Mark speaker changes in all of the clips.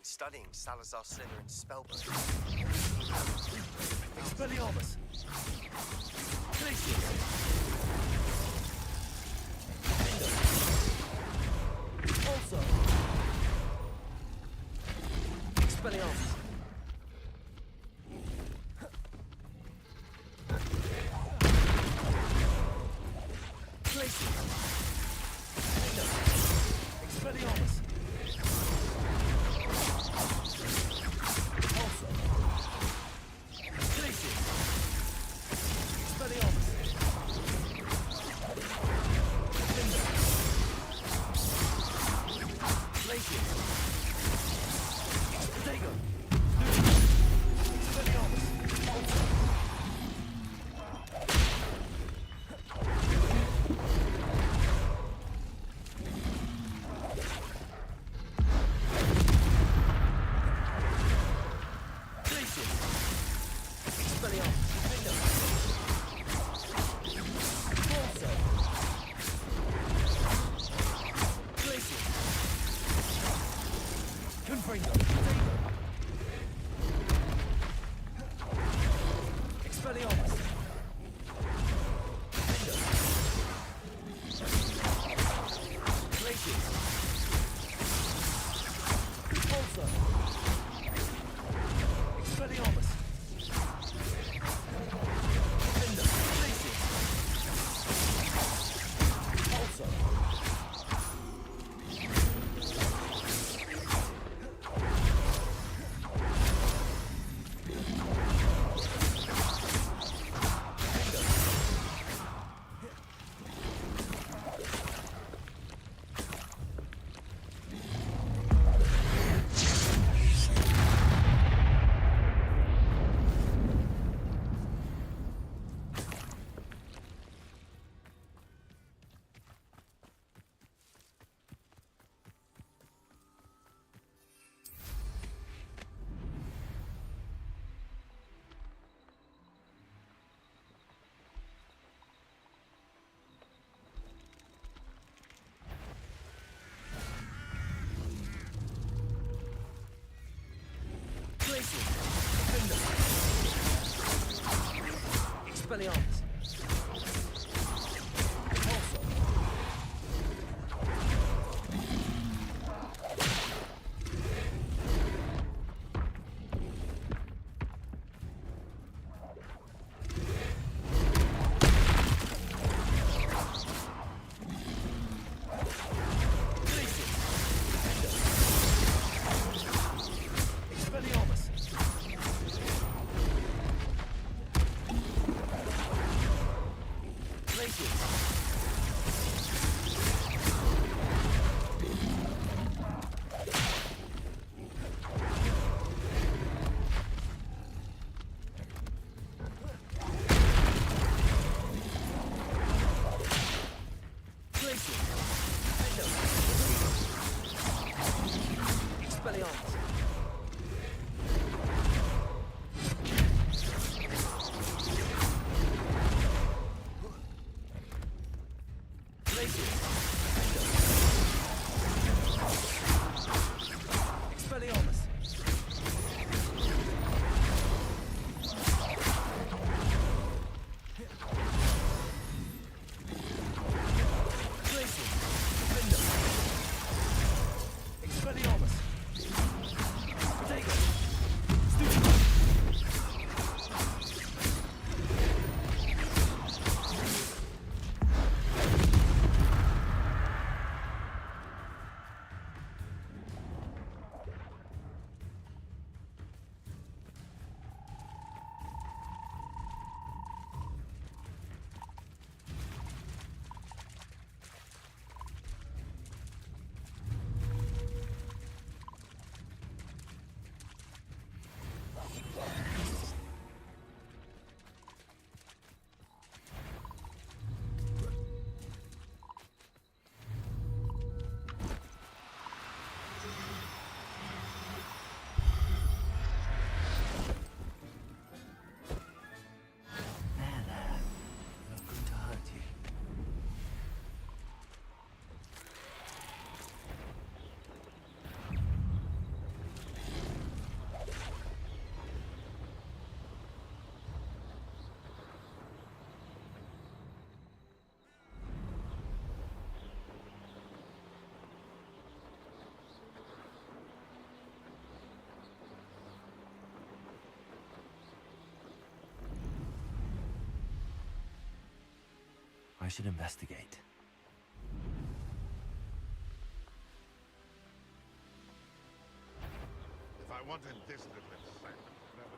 Speaker 1: studying Salazar Slytherin's spellbook.
Speaker 2: Expelliarmus! Glacius! Also! Expelliarmus! Glacius! Expelliarmus! Also! Glacius! Expelliarmus! Glacius! Potato! Expelliarmus! Also! Expelliarmus! Glacius! Also! Expelliarmus! Glacius! Also! Expelliarmus! Also! Expelliarmus!
Speaker 3: should investigate.
Speaker 4: If I wanted this little insect, never.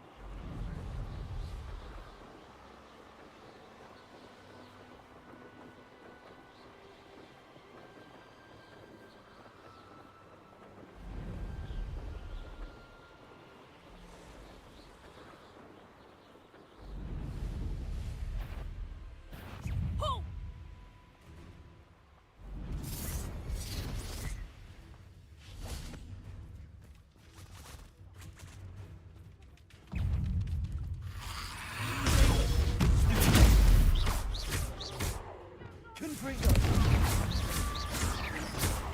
Speaker 2: Confringo.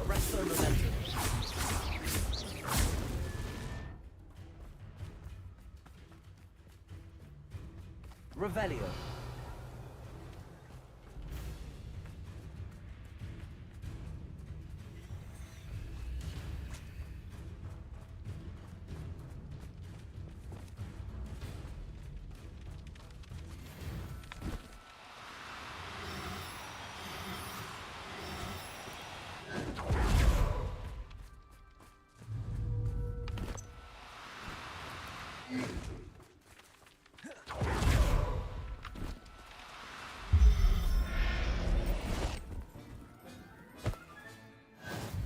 Speaker 2: Arresto momentum. Revelio.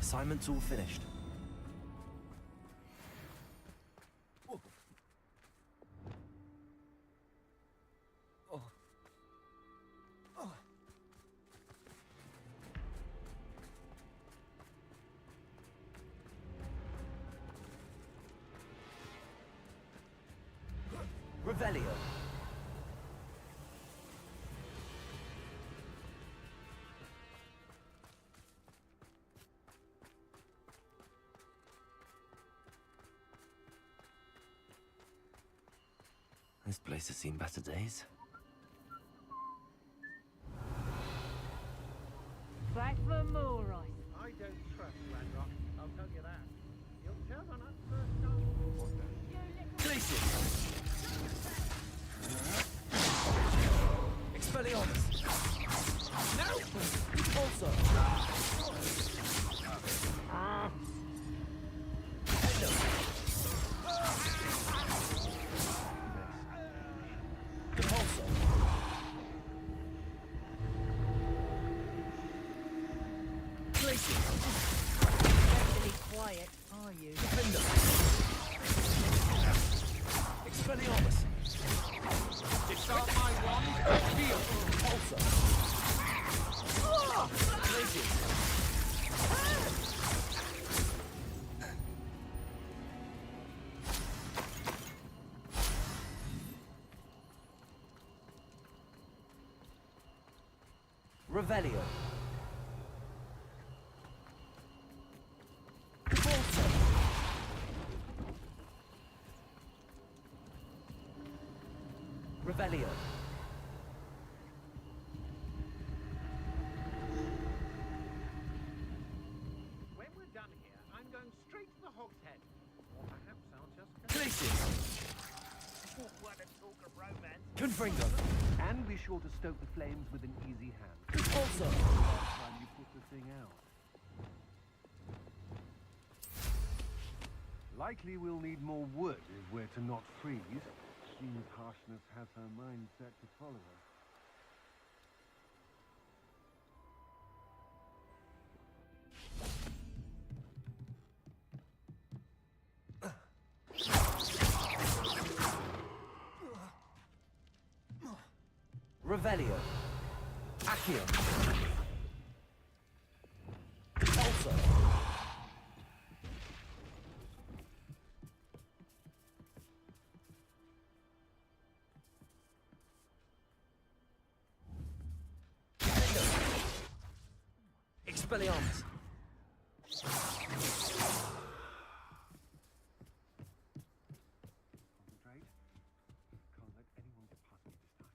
Speaker 3: Assignment's all finished.
Speaker 2: Revelio.
Speaker 3: This place has seen better days.
Speaker 5: Back for more rice.
Speaker 6: I don't trust Landrock, I'll tell you that. He'll turn on us first time.
Speaker 2: Glacius. Expelliarmus. No! Also. Repulsor. Glacius.
Speaker 5: Actually quiet, are you?
Speaker 2: Defender. Expelliarmus.
Speaker 6: Discard my wand, feel.
Speaker 2: Repulsor. Glacius. Revelio. Repulsor. Revelio.
Speaker 6: When we're done here, I'm going straight to the Hog's Head. Or perhaps I'll just go.
Speaker 2: Glacius.
Speaker 6: What a talk of romance.
Speaker 2: Confringo.
Speaker 7: And be sure to stoke the flames with an easy hand.
Speaker 2: Repulsor.
Speaker 7: Last time you put the thing out. Likely we'll need more wood if we're to not freeze. Jean's harshness has her mind set to follow her.
Speaker 2: Revelio. Accio. Repulsor. Expelliarmus.
Speaker 7: Concentrate. Can't let anyone get past me this time.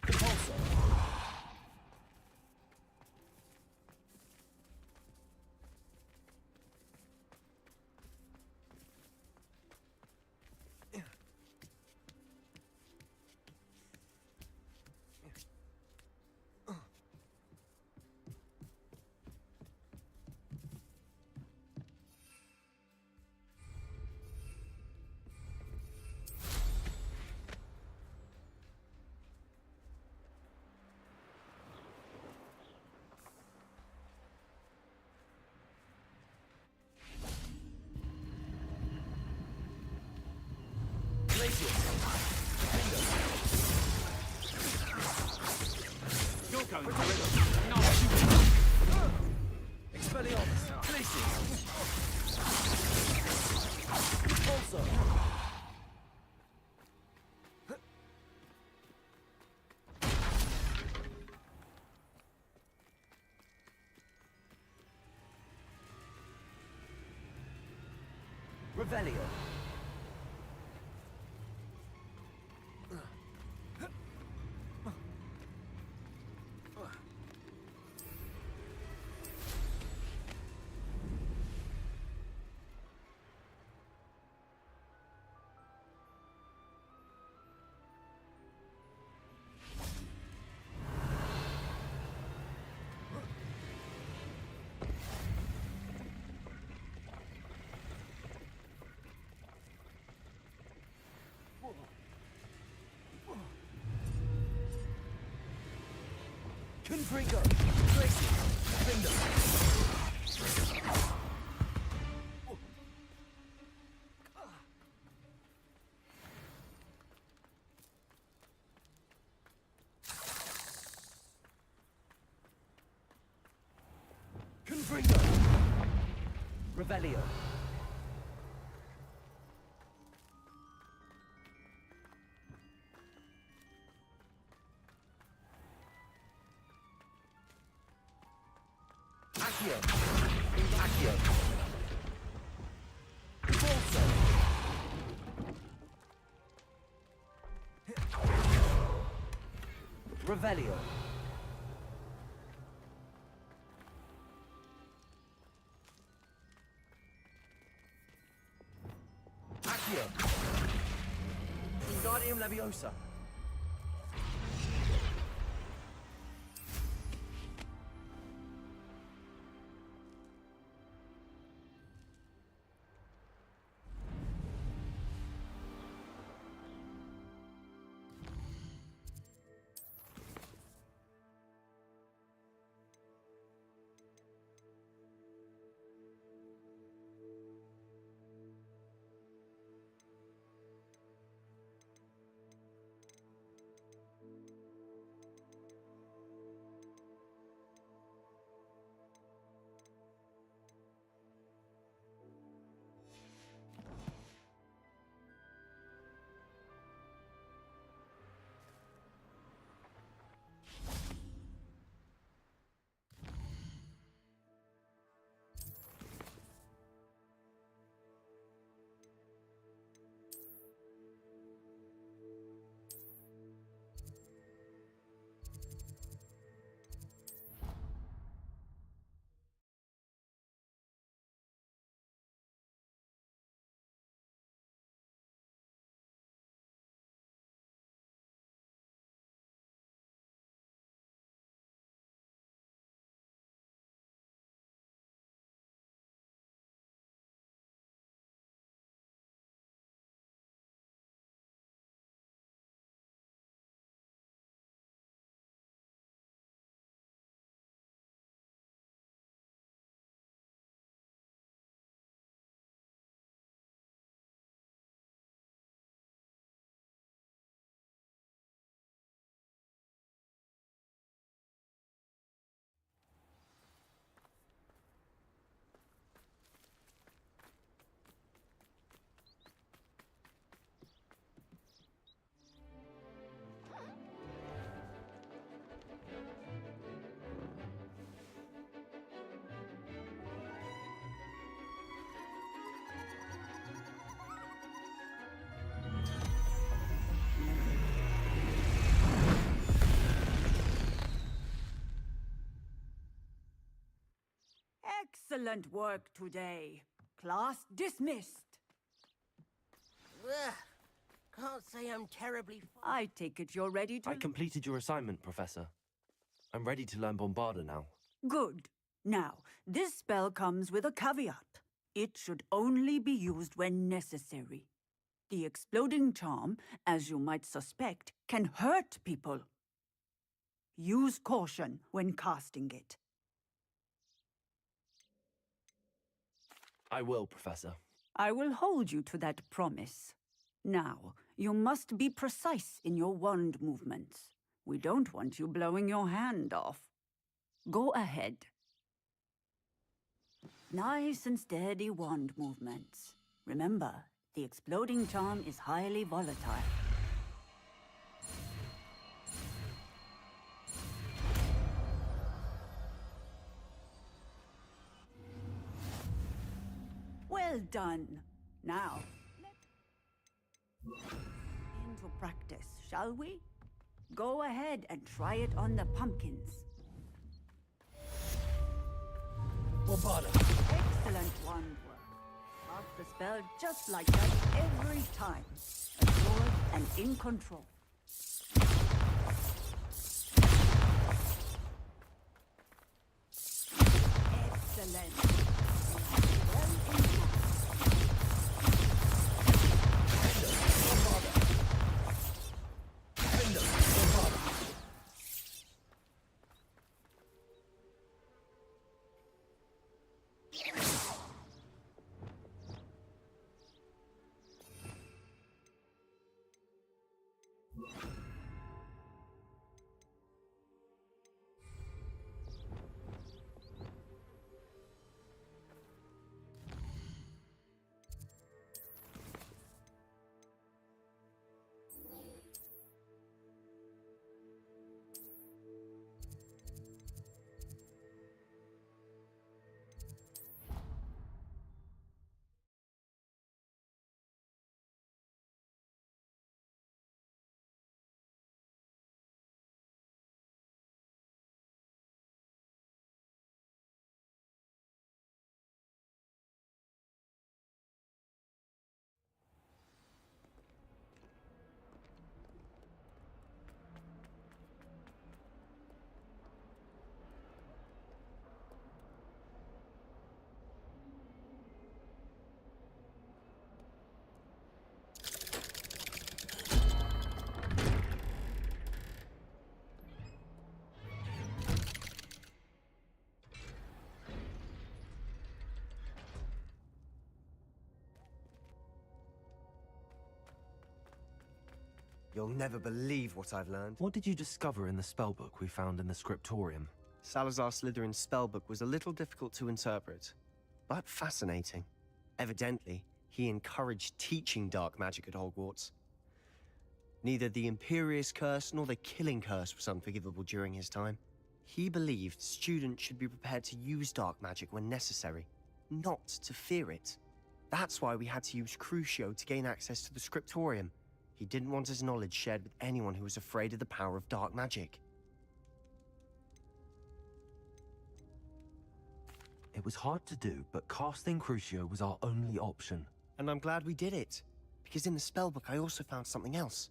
Speaker 2: Repulsor.
Speaker 8: You're going to riddle. Not you.
Speaker 2: Expelliarmus. Glacius. Also. Revelio. Confringo. Glacius. Finger. Confringo. Revelio. Accio. Accio. Corso. Revelio. Accio. Wingardium Leviosa.
Speaker 5: Excellent work today. Class dismissed.
Speaker 9: Ugh. Can't say I'm terribly.
Speaker 5: I take it you're ready to...
Speaker 3: I completed your assignment, Professor. I'm ready to learn Bombarda now.
Speaker 5: Good. Now, this spell comes with a caveat. It should only be used when necessary. The exploding charm, as you might suspect, can hurt people. Use caution when casting it.
Speaker 3: I will, Professor.
Speaker 5: I will hold you to that promise. Now, You must be precise in your wand movements. We don't want you blowing your hand off. Go ahead. Nice and steady wand movements. Remember, the exploding charm is highly volatile. Well done. Now, into practice, shall we? Go ahead and try it on the pumpkins. Excellent wand work. Cast the spell just like that every time. Assured and in control. Excellent. Well intact.
Speaker 1: You'll never believe what I've learned.
Speaker 3: What did you discover in the spellbook we found in the scriptorium?
Speaker 1: Salazar Slytherin's spellbook was a little difficult to interpret, but fascinating. Evidently, he encouraged teaching dark magic at Hogwarts. Neither the Imperious Curse nor the Killing Curse was unforgivable during his time. He believed students should be prepared to use dark magic when necessary, not to fear it. That's why we had to use Crucio to gain access to the scriptorium. He didn't want his knowledge shared with anyone who was afraid of the power of dark magic.
Speaker 3: It was hard to do, but casting Crucio was our only option.
Speaker 1: And I'm glad we did it, because in the spellbook I also found something else.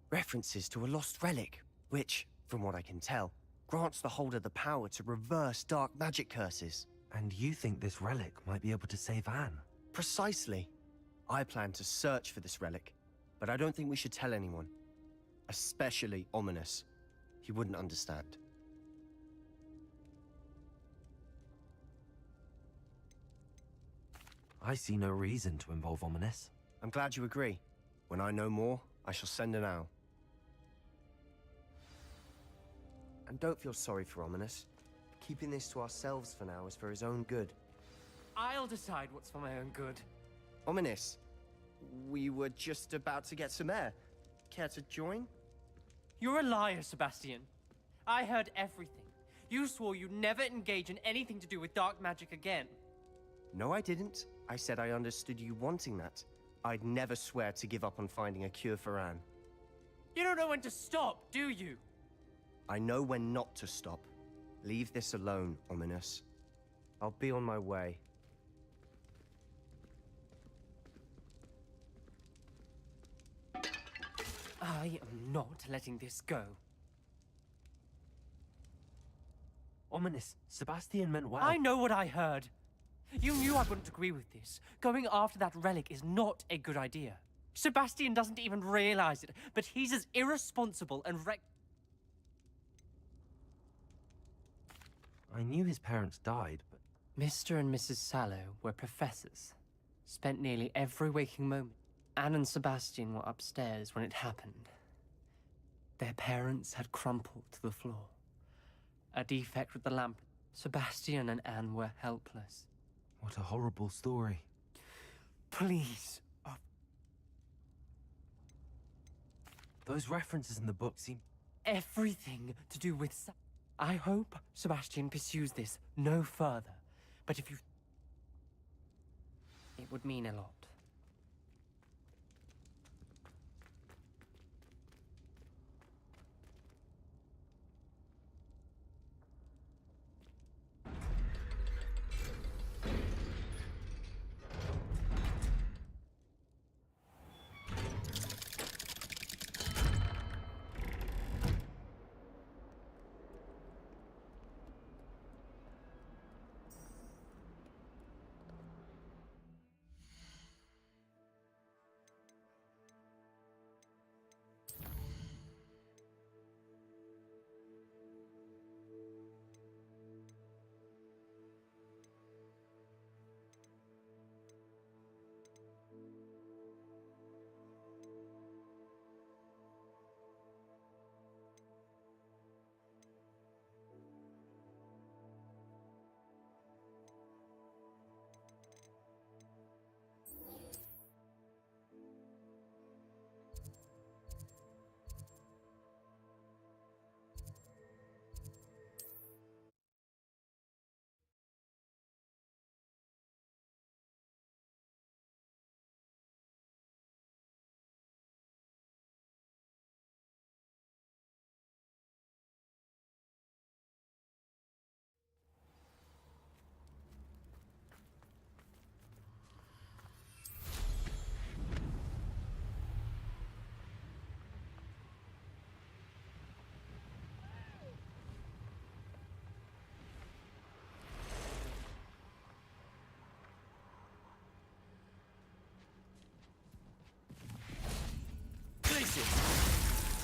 Speaker 1: References to a lost relic, which, from what I can tell, grants the holder the power to reverse dark magic curses.
Speaker 3: And you think this relic might be able to save Anne?
Speaker 1: Precisely. I plan to search for this relic, but I don't think we should tell anyone. Especially Ominous. He wouldn't understand.
Speaker 3: I see no reason to involve Ominous.
Speaker 1: I'm glad you agree. When I know more, I shall send an owl. And don't feel sorry for Ominous. Keeping this to ourselves for now is for his own good.
Speaker 8: I'll decide what's for my own good.
Speaker 1: Ominous, we were just about to get some air. Care to join?
Speaker 8: You're a liar, Sebastian. I heard everything. You swore you'd never engage in anything to do with dark magic again.
Speaker 1: No, I didn't. I said I understood you wanting that. I'd never swear to give up on finding a cure for Anne.
Speaker 8: You don't know when to stop, do you?
Speaker 1: I know when not to stop. Leave this alone, Ominous. I'll be on my way.
Speaker 8: I am not letting this go.
Speaker 3: Ominous, Sebastian meant well.
Speaker 8: I know what I heard. You knew I wouldn't agree with this. Going after that relic is not a good idea. Sebastian doesn't even realize it, but he's as irresponsible and
Speaker 3: I knew his parents died, but...
Speaker 8: Mr. and Mrs. Sallow were professors. Spent nearly every waking moment Anne and Sebastian were upstairs when it happened. Their parents had crumpled to the floor. A defect with the lamp. Sebastian and Anne were helpless.
Speaker 3: What a horrible story.
Speaker 8: Please.
Speaker 3: Those references in the book seem...
Speaker 8: Everything to do with... I hope Sebastian pursues this no further. But if you... It would mean a lot.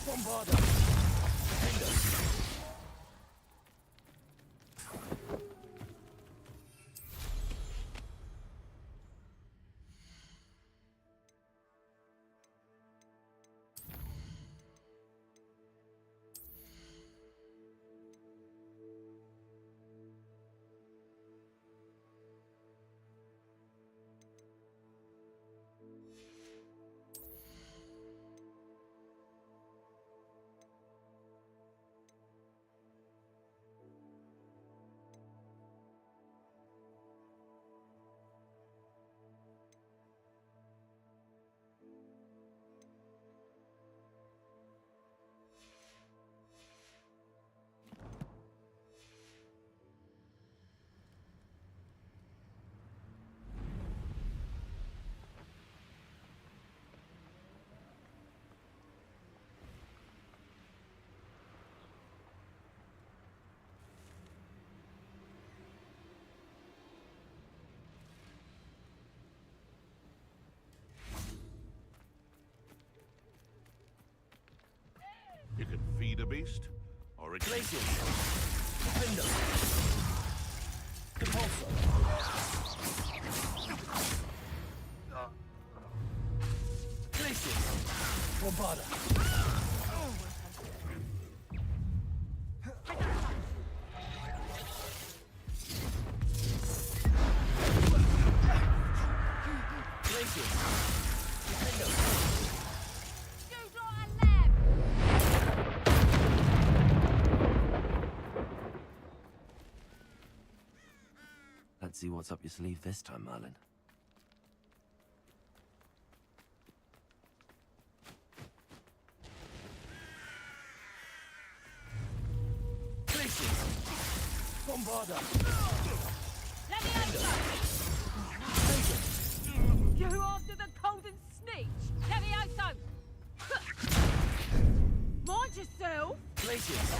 Speaker 2: Bombarda!
Speaker 4: You can feed a beast, or it
Speaker 2: Glacius! Defender! Compulsor! Glacius! Bombarda! Glacius! Defender!
Speaker 3: Let's see what's up your sleeve this time, Merlin.
Speaker 2: Glacius! Bombarda!
Speaker 10: You after the cold and sneech? Levioso! Mind yourself!
Speaker 2: Glacius!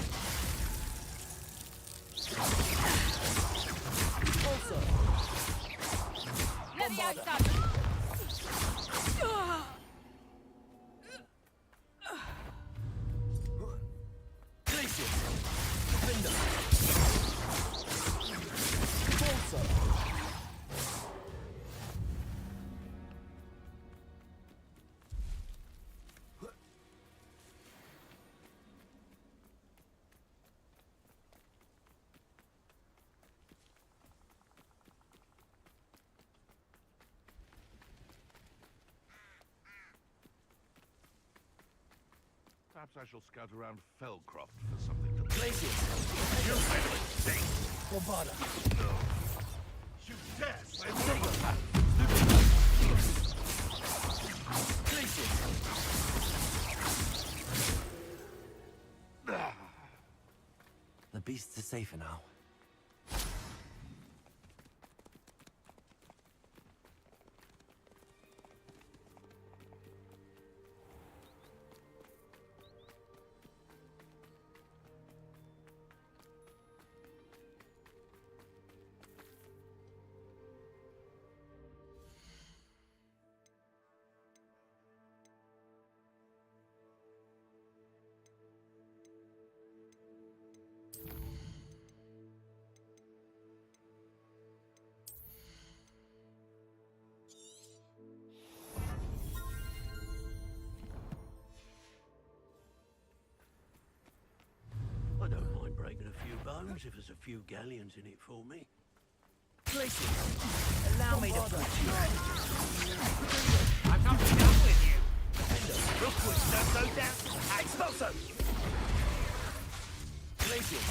Speaker 2: Compulsor!
Speaker 10: Levioso!
Speaker 2: Glacius! Defender! Compulsor!
Speaker 4: Perhaps I shall scout around Fellcroft for something to...
Speaker 2: Glacius!
Speaker 4: You made a mistake!
Speaker 2: Bombarda!
Speaker 4: You dare say
Speaker 2: Glacius!
Speaker 3: The beasts are safer now.
Speaker 11: I don't mind breaking a few bones if there's a few galleons in it for me.
Speaker 2: Glacius! Allow me to put you.
Speaker 6: I'm not done with you.
Speaker 2: Rookwood, don't go down. Expulso! Glacius!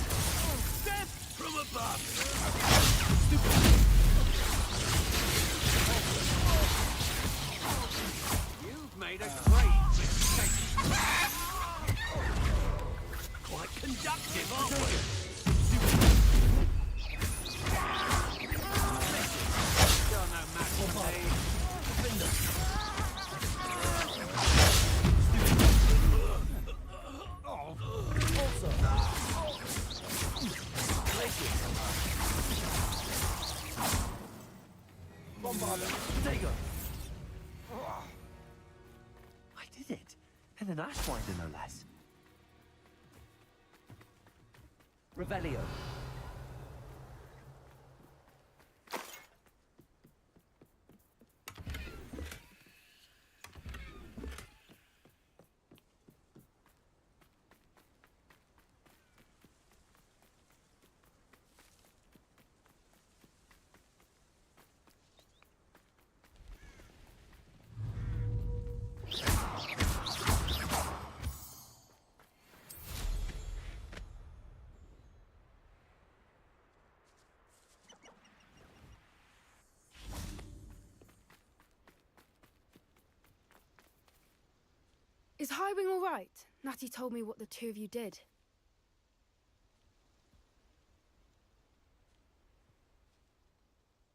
Speaker 11: Death from above!
Speaker 6: You've made a great mistake.
Speaker 11: Quite conductive, aren't we?
Speaker 6: You're no match for me.
Speaker 2: Also. Glacius! Bombarda! Dagger!
Speaker 3: I did it. And an Ashwinder, no less.
Speaker 2: Revelio.
Speaker 12: Is Highwing all right? Natty told me what the two of you did.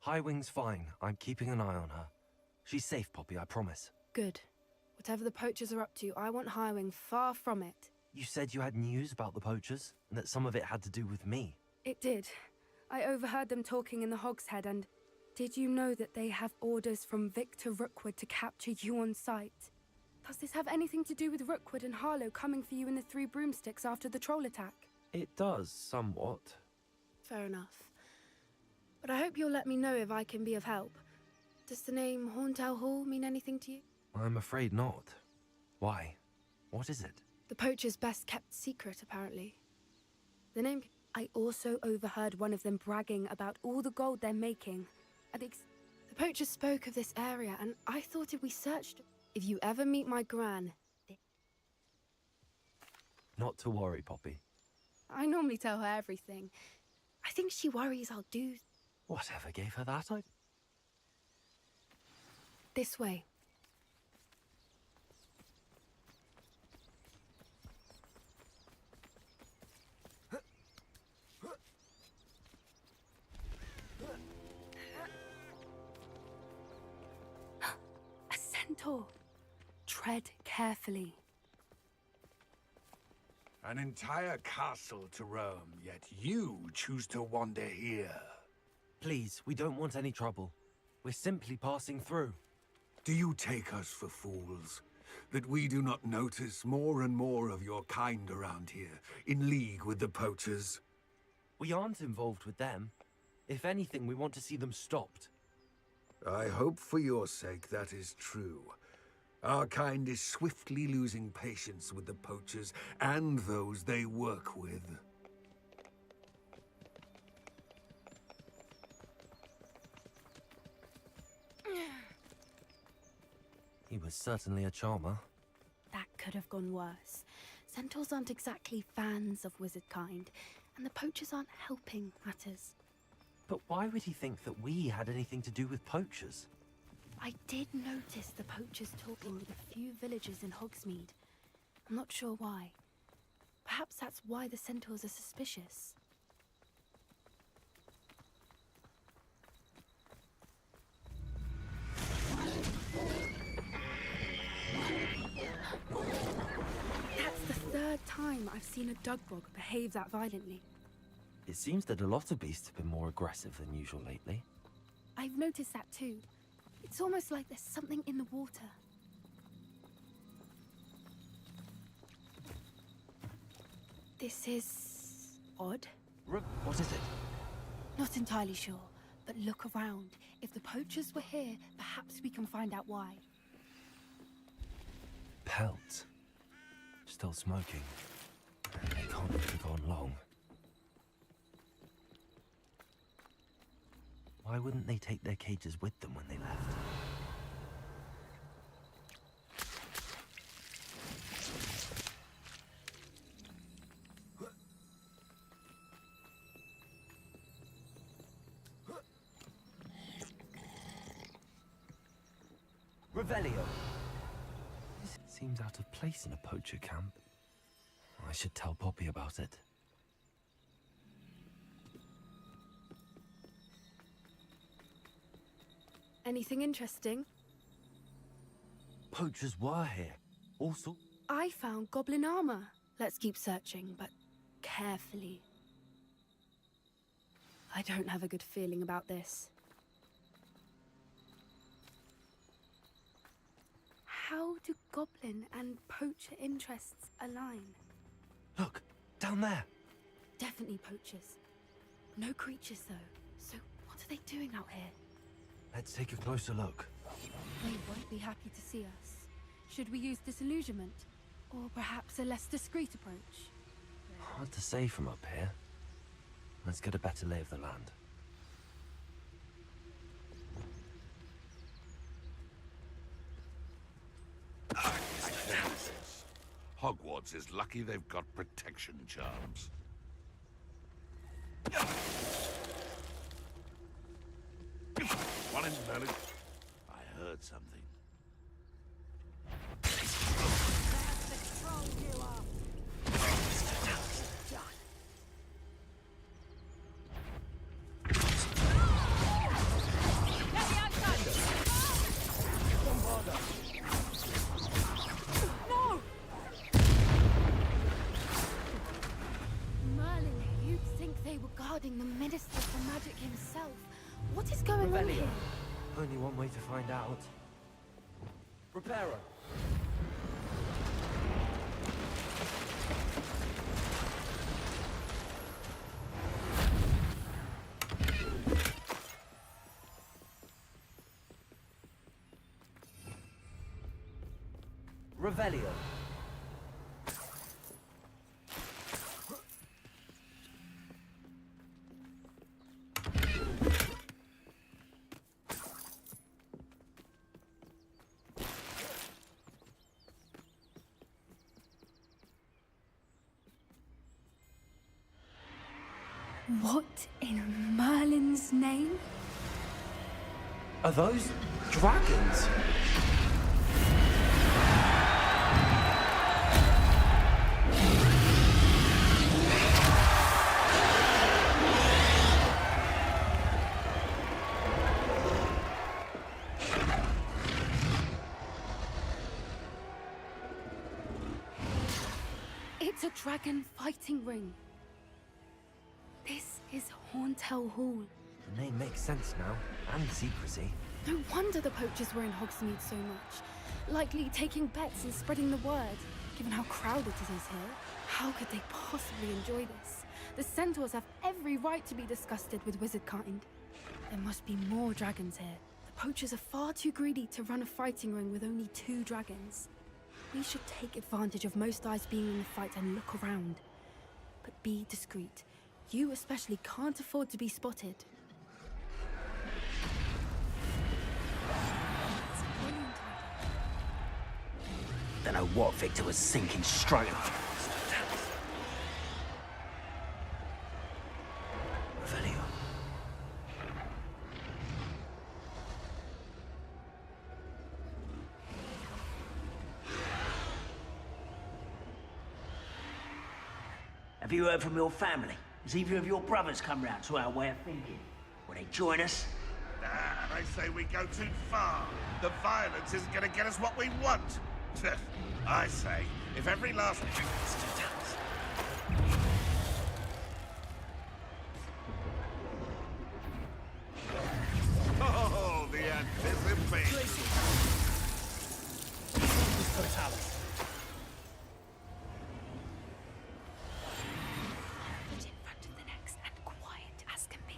Speaker 3: Highwing's fine. I'm keeping an eye on her. She's safe, Poppy, I promise.
Speaker 12: Good. Whatever the poachers are up to, I want Highwing far from it.
Speaker 3: You said you had news about the poachers, and that some of it had to do with me.
Speaker 12: It did. I overheard them talking in the Hogshead, and did you know that they have orders from Victor Rookwood to capture you on sight? Does this have anything to do with Rookwood and Harlow coming for you in the Three Broomsticks after the troll attack?
Speaker 3: It does, somewhat.
Speaker 12: Fair enough. But I hope you'll let me know if I can be of help. Does the name Horntail Hall mean anything to you?
Speaker 3: I'm afraid not. Why? What is it?
Speaker 12: The poacher's best kept secret, apparently. The name... I also overheard one of them bragging about all the gold they're making. The poacher spoke of this area, and I thought if we searched... If you ever meet my gran...
Speaker 3: Not to worry, Poppy.
Speaker 12: I normally tell her everything. I think she worries I'll do...
Speaker 3: Whatever gave her that idea?
Speaker 12: This way. A centaur. Tread carefully.
Speaker 13: An entire castle to roam, yet you choose to wander here.
Speaker 3: Please, we don't want any trouble. We're simply passing through.
Speaker 13: Do you take us for fools? That we do not notice more and more of your kind around here, in league with the poachers?
Speaker 3: We aren't involved with them. If anything, we want to see them stopped.
Speaker 13: I hope for your sake that is true. Our kind is swiftly losing patience with the poachers and those they work with.
Speaker 3: He was certainly a charmer.
Speaker 12: That could have gone worse. Centaurs aren't exactly fans of wizard kind, and the poachers aren't helping matters.
Speaker 3: But why would he think that we had anything to do with poachers?
Speaker 12: I did notice the poachers talking with a few villagers in Hogsmeade. I'm not sure why. Perhaps that's why the centaurs are suspicious. That's the third time I've seen a dugbog behave that violently.
Speaker 3: It seems that a lot of beasts have been more aggressive than usual lately.
Speaker 12: I've noticed that too. It's almost like there's something in the water. This is odd.
Speaker 3: What is it?
Speaker 12: Not entirely sure, but look around. If the poachers were here, perhaps we can find out why.
Speaker 3: Pelt. Still smoking. They can't have gone long. Why wouldn't they take their cages with them when they left? Revelio. This seems out of place in a poacher camp. I should tell Poppy about it.
Speaker 12: Anything interesting?
Speaker 3: Poachers were here. Also,
Speaker 12: I found goblin armor. Let's keep searching, but carefully. I don't have a good feeling about this. How do goblin and poacher interests align?
Speaker 3: look, down there.
Speaker 12: Definitely poachers. No creatures, though. So what are they doing out here?
Speaker 3: Let's take a closer look.
Speaker 12: They won't be happy to see us. Should we use disillusionment? Or perhaps a less discreet approach?
Speaker 3: Hard to say from up here. Let's get a better lay of the land.
Speaker 4: Hogwarts is lucky they've got protection charms. One in Merlin. I heard something.
Speaker 12: The Minister for Magic himself. What is going on here?
Speaker 3: Only one way to find out. Reparo. Revelio.
Speaker 12: What in Merlin's name?
Speaker 3: Are those dragons?
Speaker 12: It's a dragon fighting ring. This is Hauntel Hall.
Speaker 3: The name makes sense now, and the secrecy.
Speaker 12: No wonder the poachers were in Hogsmeade so much. Likely taking bets and spreading the word, given how crowded it is here. How could they possibly enjoy this? The centaurs have every right to be disgusted with wizard kind. There must be more dragons here. The poachers are far too greedy to run a fighting ring with only 2 dragons. We should take advantage of most eyes being in the fight and look around. But be discreet. You especially can't afford to be spotted. It's a brilliant idea.
Speaker 3: Don't know what Victor was thinking straight up.
Speaker 2: Have you heard from your family? Has either of your brothers come round to our way of thinking? Will they join us?
Speaker 4: Nah, I say we go too far. The violence isn't gonna get us what we want. I say, if every last... Oh, the anticipation.
Speaker 2: Totality.
Speaker 12: Put in front of the next and quiet as can be.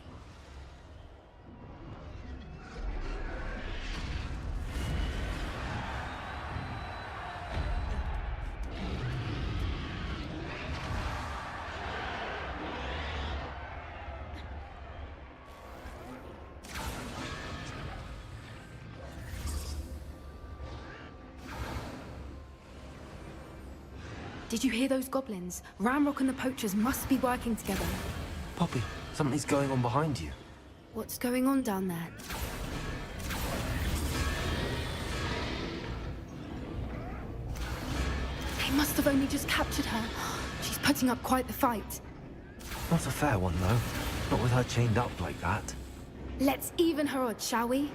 Speaker 12: Did you hear those goblins? Ramrock and the poachers must be working together.
Speaker 3: Poppy, something's going on behind you.
Speaker 12: What's going on down there? They must have only just captured her. She's putting up quite the fight.
Speaker 3: Not a fair one, though. Not with her chained up like that.
Speaker 12: Let's even her odds, shall we?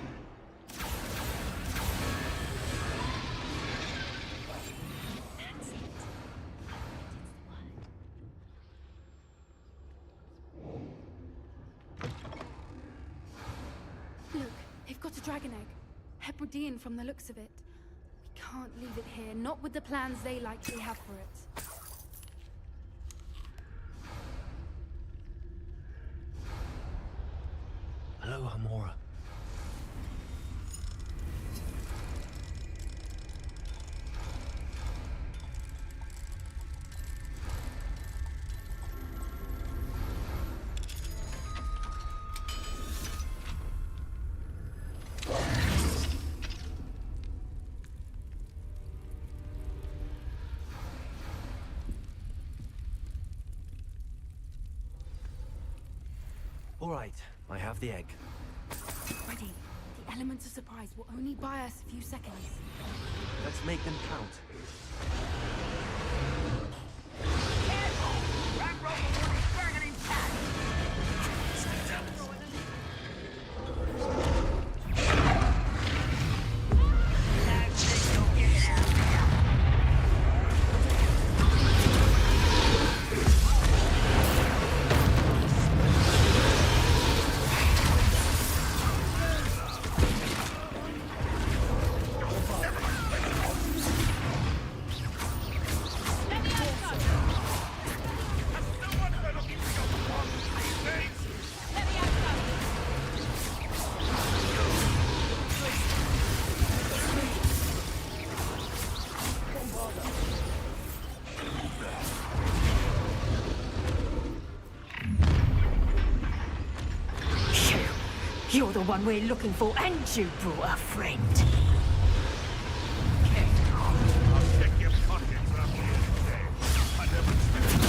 Speaker 12: Look, they've got a dragon egg. Hebridean from the looks of it. We can't leave it here, not with the plans they likely have for it.
Speaker 3: Hello, Hamora. All right, I have the egg.
Speaker 12: Ready. The elements of surprise will only buy us a few seconds.
Speaker 3: Let's make them count.
Speaker 2: Careful! Ramrock will want his dragon intact! Now think you'll get it out there.
Speaker 10: You're the one we're looking for, and you brought a friend.
Speaker 4: I'll check your pockets after you're dead. I never expected...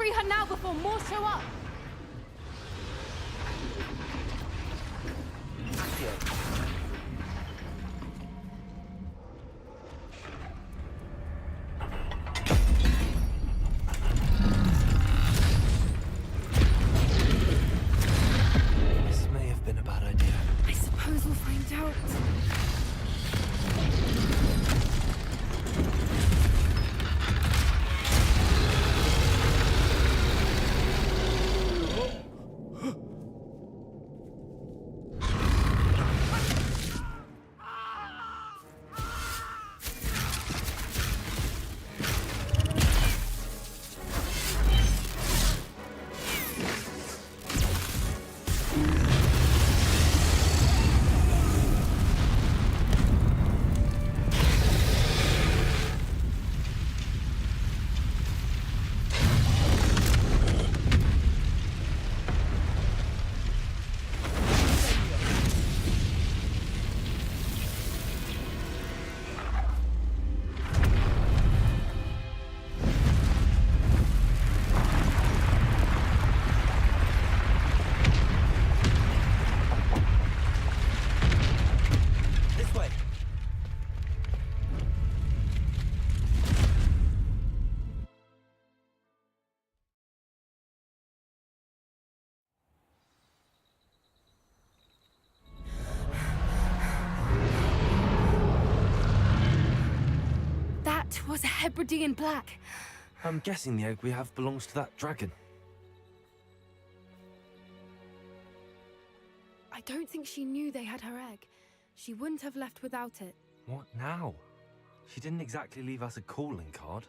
Speaker 12: free her now before more show up!
Speaker 3: This may have been a bad idea.
Speaker 12: I suppose we'll find out. That was a Hebridean black.
Speaker 3: I'm guessing the egg we have belongs to that dragon.
Speaker 12: I don't think she knew they had her egg. She wouldn't have left without it.
Speaker 3: What now? She didn't exactly leave us a calling card.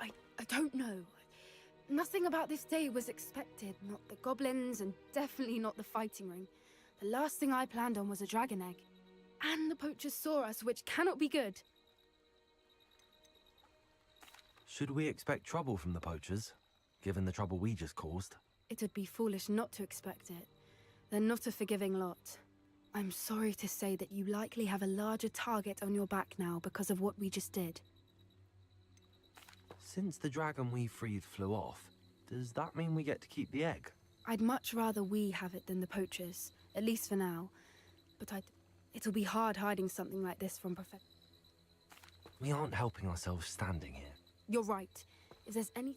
Speaker 12: I don't know. Nothing about this day was expected. Not the goblins, and definitely not the fighting ring. The last thing I planned on was a dragon egg. And the poachers saw us, which cannot be good.
Speaker 3: Should we expect trouble from the poachers, given the trouble we just caused?
Speaker 12: It would be foolish not to expect it. They're not a forgiving lot. I'm sorry to say that you likely have a larger target on your back now because of what we just did.
Speaker 3: Since the dragon we freed flew off, does that mean we get to keep the egg?
Speaker 12: I'd much rather we have it than the poachers, at least for now. But it'll be hard hiding something like this from
Speaker 3: We aren't helping ourselves standing here.
Speaker 12: You're right. If there's any...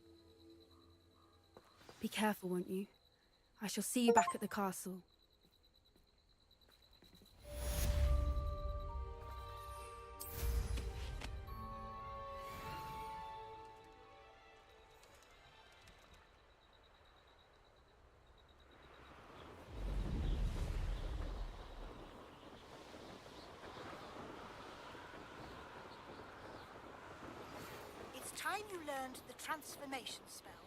Speaker 12: Be careful, won't you? I shall see you back at the castle.
Speaker 14: Time you learned the transformation spell.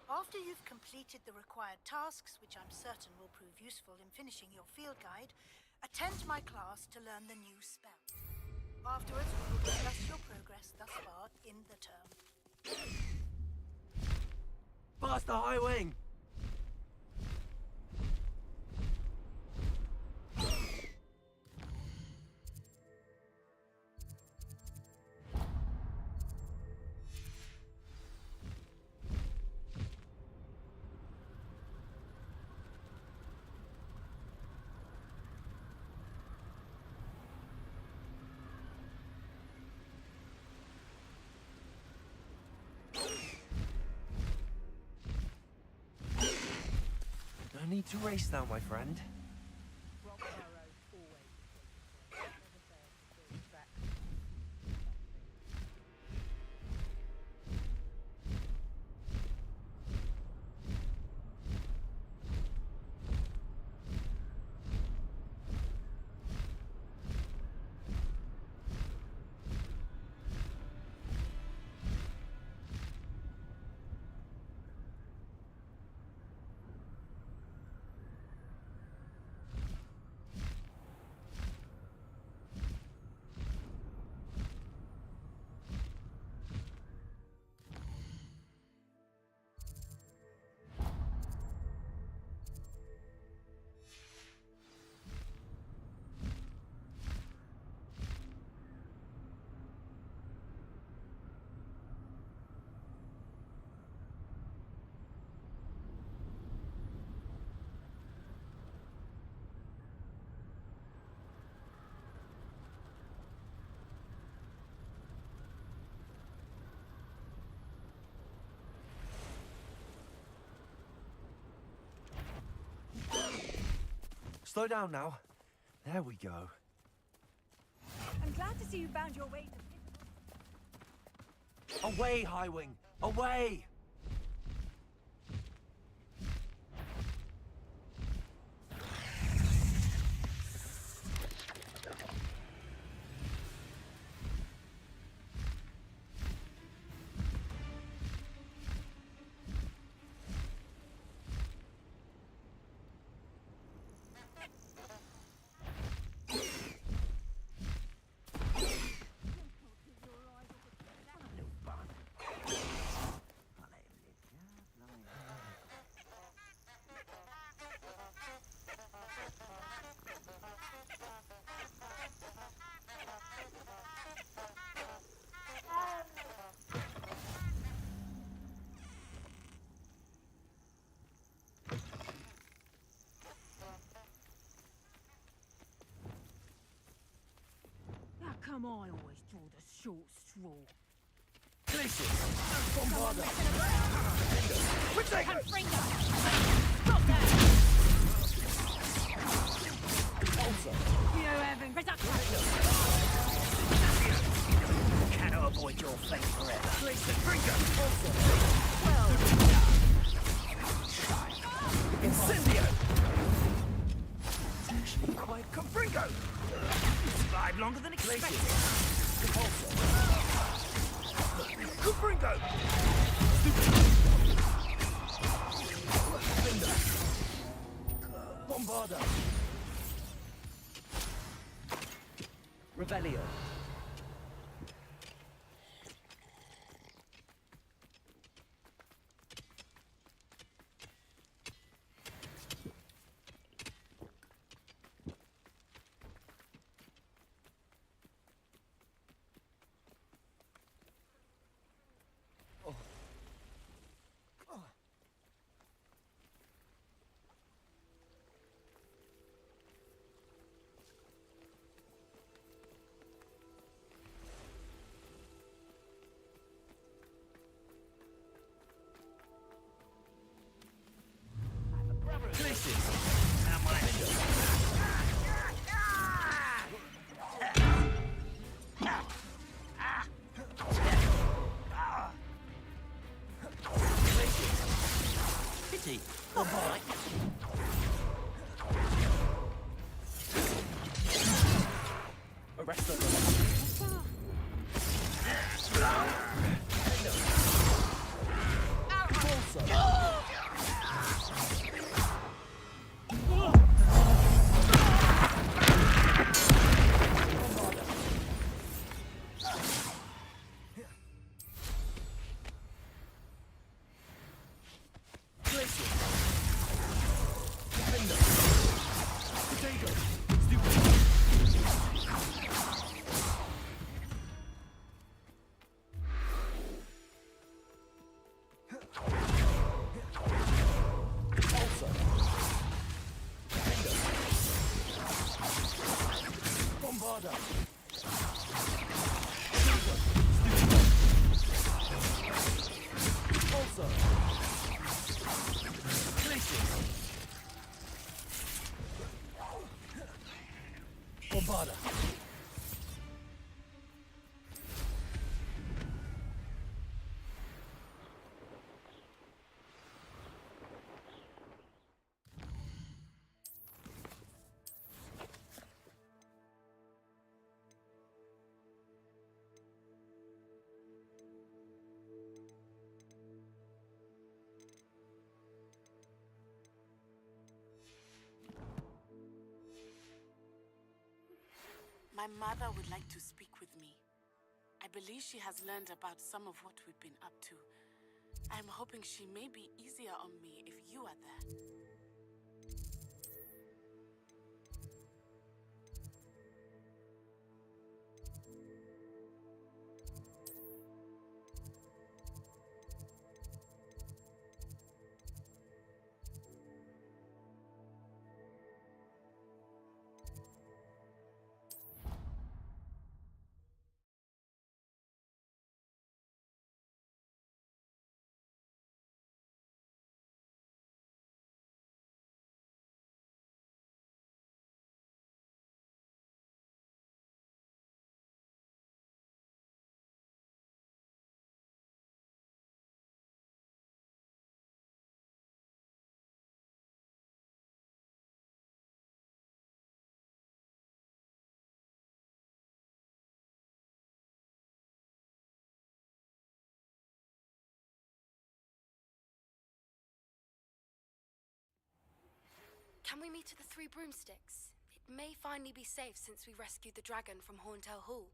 Speaker 14: After you've completed the required tasks, which I'm certain will prove useful in finishing your field guide, attend my class to learn the new spell. Afterwards, we will discuss your progress thus far in the term.
Speaker 3: Faster, High Wing! No need to race now, my friend. slow down now. There we go.
Speaker 10: I'm glad to see you found your way to...
Speaker 3: Away, Highwing! Away!
Speaker 10: How come I always draw the short straw?
Speaker 3: Glacius! Bombarda!
Speaker 10: Confringo! Stop that! You haven't...
Speaker 2: Cannot avoid your fate forever.
Speaker 10: Well...
Speaker 3: Incendio! It's actually quite Confringo!
Speaker 2: Survived longer than expected.
Speaker 3: Confringo! Bombarda! Revelio.
Speaker 2: Pity. Bombarda.
Speaker 3: Arresto. Bombarda.
Speaker 15: My mother would like to speak with me. I believe she has learned about some of what we've been up to. I'm hoping she may be easier on me if you are there.
Speaker 12: Can we meet at the Three Broomsticks? It may finally be safe since we rescued the dragon from Horntail Hall.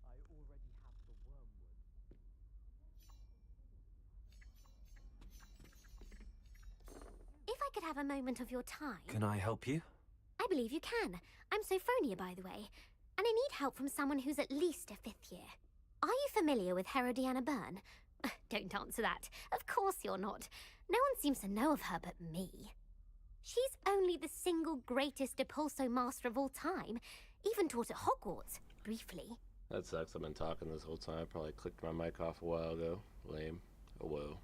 Speaker 8: I already have the wormwood.
Speaker 16: If I could have a moment of your time...
Speaker 3: Can I help you?
Speaker 16: I believe you can. I'm Sophronia, by the way, and I need help from someone who's at least a 5th year. Are you familiar with Herodiana Byrne? Don't answer that. Of course you're not. No one seems to know of her but me. She's only the single greatest Depulso master of all time, even taught at Hogwarts, briefly.
Speaker 17: That sucks. I've been talking this whole time. Probably clicked my mic off a while ago. Lame. Oh well.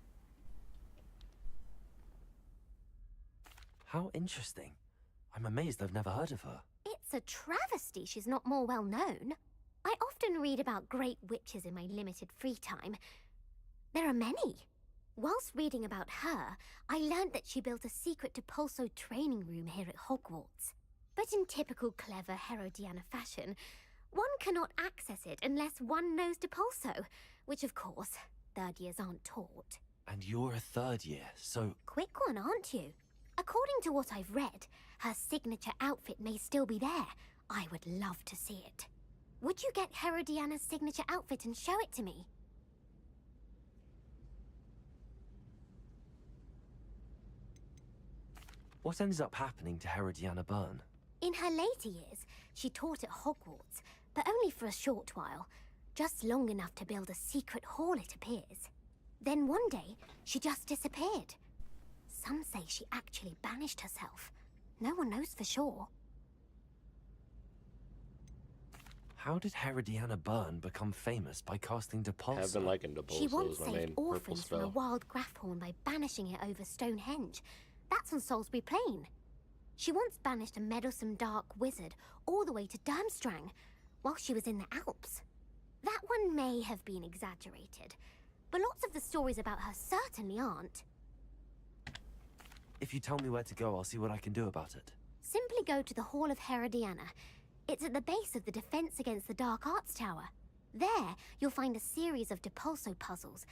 Speaker 3: How interesting. I'm amazed I've never heard of her.
Speaker 16: It's a travesty she's not more well known. I often read about great witches in my limited free time. There are many. Whilst reading about her, I learned that she built a secret Depulso training room here at Hogwarts. But in typical clever Herodiana fashion, one cannot access it unless one knows Depulso, which of course, 3rd years aren't taught.
Speaker 3: And you're a 3rd year, so...
Speaker 16: Quick one, aren't you? According to what I've read, her signature outfit may still be there. I would love to see it. Would you get Herodiana's signature outfit and show it to me?
Speaker 3: What ended up happening to Herodiana Byrne?
Speaker 16: In her later years, she taught at Hogwarts, but only for a short while. Just long enough to build a secret hall, it appears. Then one day, she just disappeared. Some say she actually banished herself. No one knows for sure.
Speaker 3: How did Herodiana Byrne become famous by casting Depulso?
Speaker 17: I've been liking Depulso.
Speaker 16: She once
Speaker 17: is my
Speaker 16: saved
Speaker 17: main purple
Speaker 16: orphans from a
Speaker 17: spell.
Speaker 16: wild Grafhorn by banishing it over Stonehenge. That's on Salisbury Plain. She once banished a meddlesome dark wizard all the way to Durmstrang while she was in the Alps. That one may have been exaggerated, but lots of the stories about her certainly aren't.
Speaker 3: If you tell me where to go, I'll see what I can do about it.
Speaker 16: Simply go to the Hall of Herodiana. It's at the base of the Defense Against the Dark Arts Tower. There, you'll find a series of Depulso puzzles.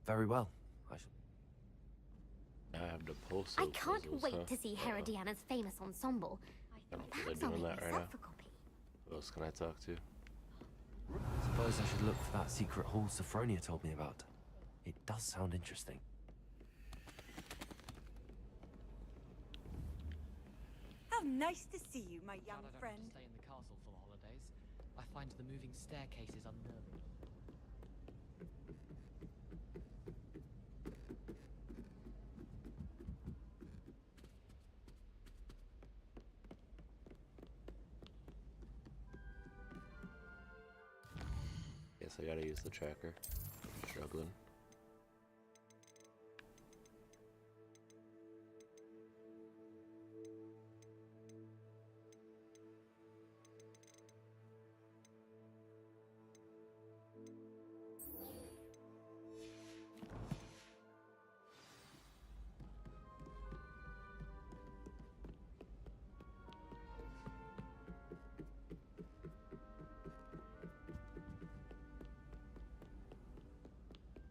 Speaker 3: Very well. I shall...
Speaker 17: I have Depulso
Speaker 16: I can't
Speaker 17: puzzles,
Speaker 16: wait
Speaker 17: huh?
Speaker 16: to see Herodiana's famous ensemble.
Speaker 17: I don't feel
Speaker 16: Perhaps
Speaker 17: like
Speaker 16: I'll
Speaker 17: doing
Speaker 16: make
Speaker 17: that right now.
Speaker 16: myself a copy.
Speaker 17: Who else can I talk to?
Speaker 3: Suppose I should look for that secret hall Sophronia told me about. It does sound interesting.
Speaker 5: How nice to see you, my young
Speaker 8: Glad I don't
Speaker 5: friend.
Speaker 8: have to stay in the castle for the holidays. I find the moving staircases unnerving.
Speaker 17: Guess I gotta use the tracker. I'm struggling.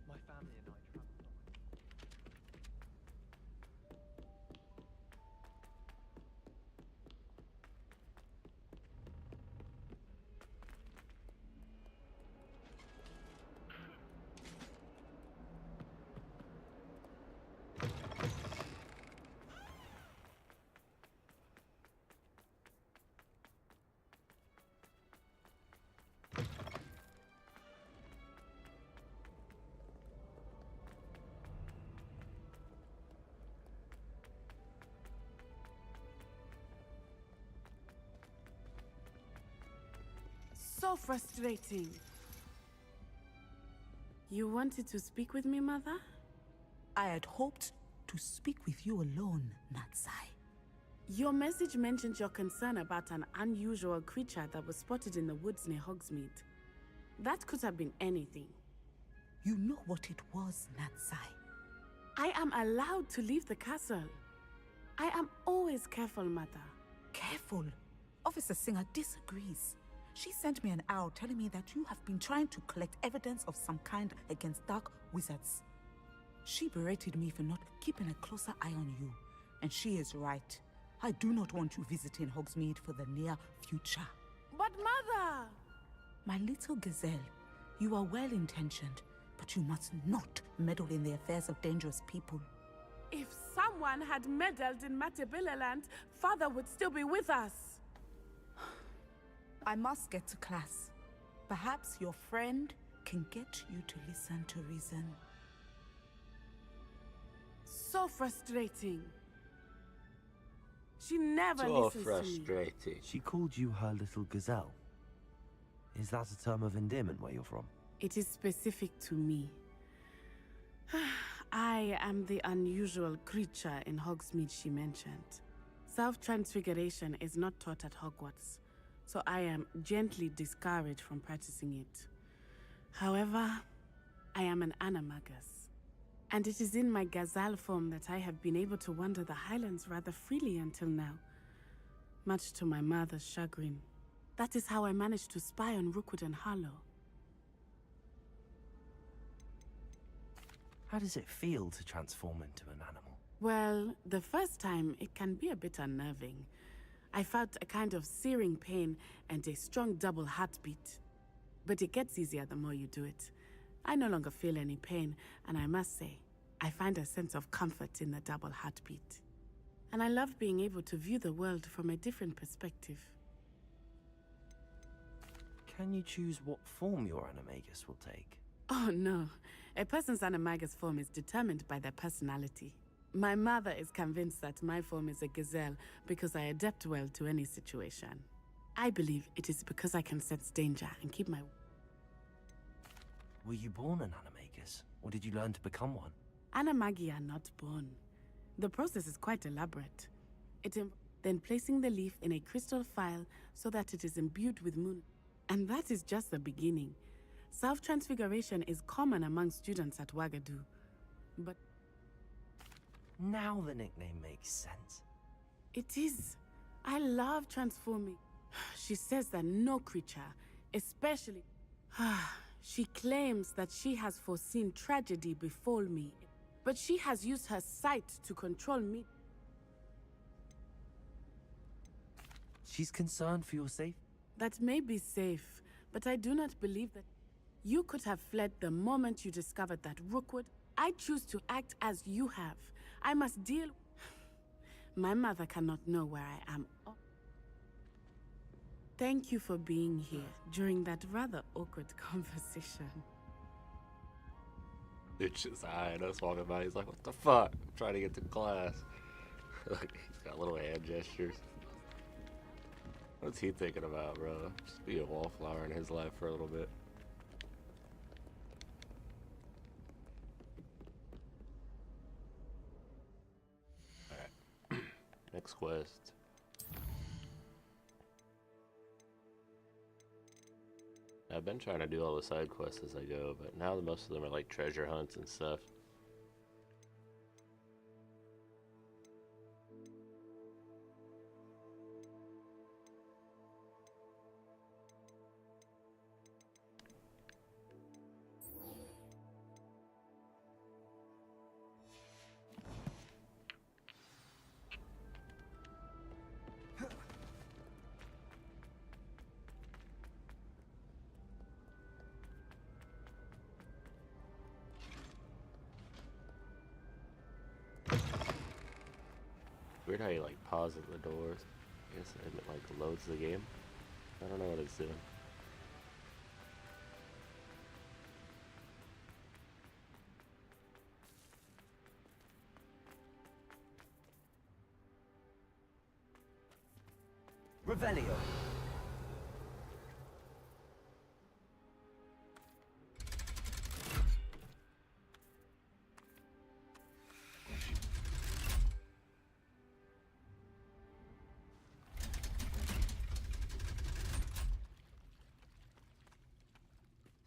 Speaker 8: My family and I traveled on my...
Speaker 18: So frustrating. You wanted to speak with me, Mother?
Speaker 19: I had hoped to speak with you alone, Natsai.
Speaker 18: Your message mentioned your concern about an unusual creature that was spotted in the woods near Hogsmeade. That could have been anything.
Speaker 19: You know what it was, Natsai.
Speaker 18: I am allowed to leave the castle. I am always careful, Mother.
Speaker 19: Careful. Officer Singer disagrees. She sent me an owl telling me that you have been trying to collect evidence of some kind against dark wizards. She berated me for not keeping a closer eye on you, and she is right. I do not want you visiting Hogsmeade for the near future.
Speaker 18: But Mother!
Speaker 19: My little gazelle, you are well-intentioned, but you must not meddle in the affairs of dangerous people.
Speaker 18: If someone had meddled in Matabeleland, Father would still be with us.
Speaker 19: I must get to class. Perhaps your friend can get you to listen to reason.
Speaker 18: So frustrating. She never
Speaker 17: So
Speaker 18: listens to me.
Speaker 17: frustrating.
Speaker 3: She called you her little gazelle. Is that a term of endearment where you're from?
Speaker 18: It is specific to me. I am the unusual creature in Hogsmeade she mentioned. Self-transfiguration is not taught at Hogwarts, so I am gently discouraged from practicing it. However, I am an animagus, and it is in my gazelle form that I have been able to wander the Highlands rather freely until now, much to my mother's chagrin. That is how I managed to spy on Rookwood and Harlow.
Speaker 3: How does it feel to transform into an animal?
Speaker 18: Well, the first time, it can be a bit unnerving. I felt a kind of searing pain and a strong double heartbeat. But it gets easier the more you do it. I no longer feel any pain, and I must say, I find a sense of comfort in the double heartbeat. And I love being able to view the world from a different perspective.
Speaker 3: Can you choose what form your animagus will take?
Speaker 18: Oh no, a person's animagus form is determined by their personality. My mother is convinced that my form is a gazelle because I adapt well to any situation. I believe it is because I can sense danger and keep my...
Speaker 3: Were you born an animagus, or did you learn to become one?
Speaker 18: Animagi are not born. The process is quite elaborate. Then placing the leaf in a crystal phial so that it is imbued with moon. And that is just the beginning. Self-transfiguration is common among students at Wagadu. But
Speaker 3: now the nickname makes sense.
Speaker 18: it is. I love transforming. She says that no creature, especially... She claims that she has foreseen tragedy befall me, but she has used her sight to control me.
Speaker 3: She's concerned for your safety?
Speaker 18: That may be safe, but I do not believe that you could have fled the moment you discovered that Rookwood. I choose to act as you have. I must deal... My mother cannot know where I am. Thank you for being here during that rather awkward conversation.
Speaker 17: It's just eyeing us walking by. He's like, what the fuck? I'm trying to get to class. Like, he's got little hand gestures. What's he thinking about, bro? Just be a wallflower in his life for a little bit. Alright. Next quest. I've been trying to do all the side quests as I go, but now most of them are like treasure hunts and stuff. Weird how you like pause at the doors. I guess it like loads the game. I don't know what it's doing.
Speaker 3: Revelio.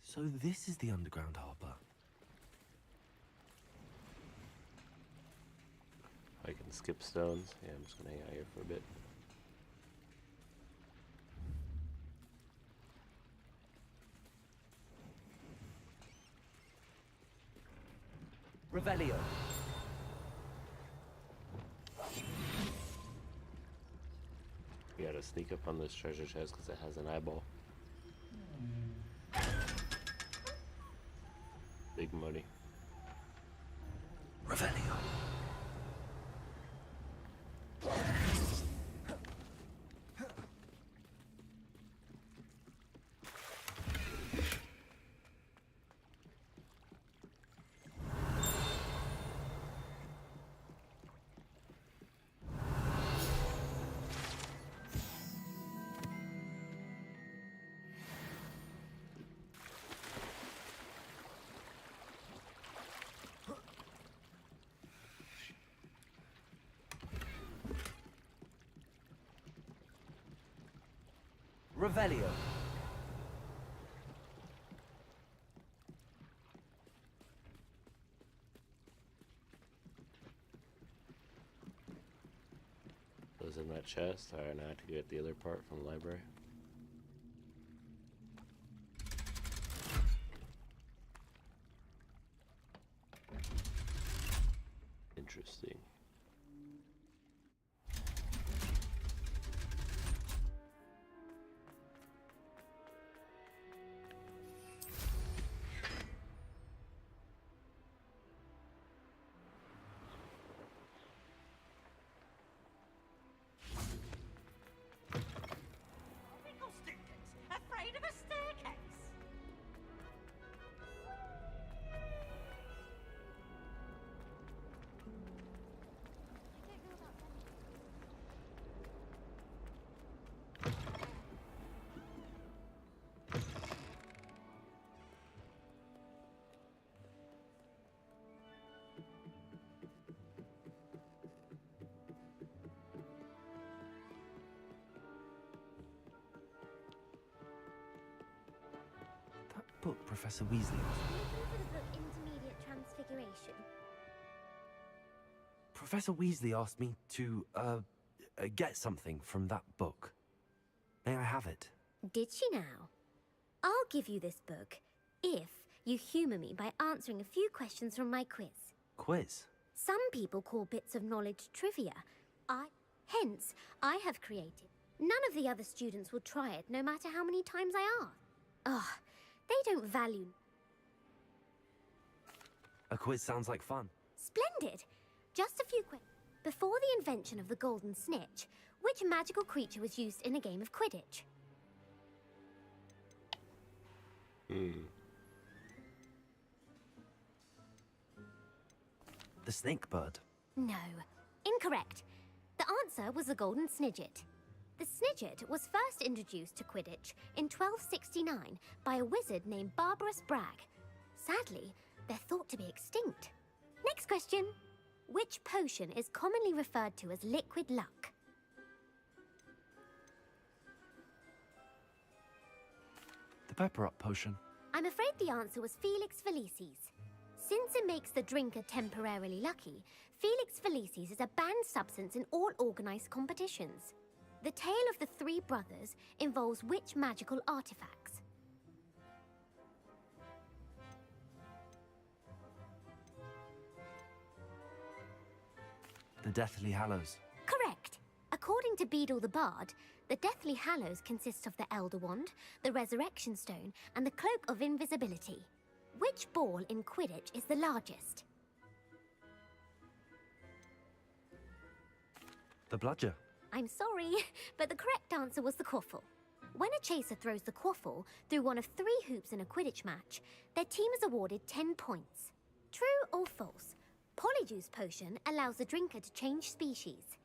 Speaker 3: So this is the underground harbor.
Speaker 17: I can skip stones. Yeah, I'm just gonna hang out here for a bit.
Speaker 3: Revelio.
Speaker 17: You gotta sneak up on this treasure chest because it has an eyeball. Big money.
Speaker 3: Revelio. Revelio.
Speaker 17: Those in that chest. Alright, now I have to get the other part from the library. Interesting.
Speaker 10: Afraid of a staircase?
Speaker 3: That book Professor Weasley was.
Speaker 16: Looking for the book Intermediate Transfiguration.
Speaker 3: Professor Weasley asked me to, get something from that book. May I have it?
Speaker 16: Did she now? I'll give you this book if you humour me by answering a few questions from my quiz.
Speaker 3: Quiz?
Speaker 16: Some people call bits of knowledge trivia. Hence, I have created. None of the other students will try it, no matter how many times I ask. Ugh, they don't value...
Speaker 3: A quiz sounds like fun.
Speaker 16: Splendid! Just a few questions. Before the invention of the golden snitch, which magical creature was used in a game of Quidditch?
Speaker 3: The snake bird.
Speaker 16: No, incorrect. The answer was the golden snidget. The snidget was first introduced to Quidditch in 1269 by a wizard named Barbarous Bragg. Sadly, they're thought to be extinct. Next question. Which potion is commonly referred to as liquid luck?
Speaker 3: The pepper up potion.
Speaker 16: I'm afraid the answer was Felix Felicis. Since it makes the drinker temporarily lucky, Felix Felicis is a banned substance in all organised competitions. The tale of the three brothers involves which magical artifacts?
Speaker 3: The Deathly Hallows.
Speaker 16: Correct. According to Beedle the Bard, the Deathly Hallows consists of the Elder Wand, the Resurrection Stone, and the Cloak of Invisibility. Which ball in Quidditch is the largest?
Speaker 3: The bludger.
Speaker 16: I'm sorry, but the correct answer was the quaffle. When a chaser throws the quaffle through one of 3 hoops in a Quidditch match, their team is awarded 10 points. True or false? Polyjuice Potion allows the drinker to change species.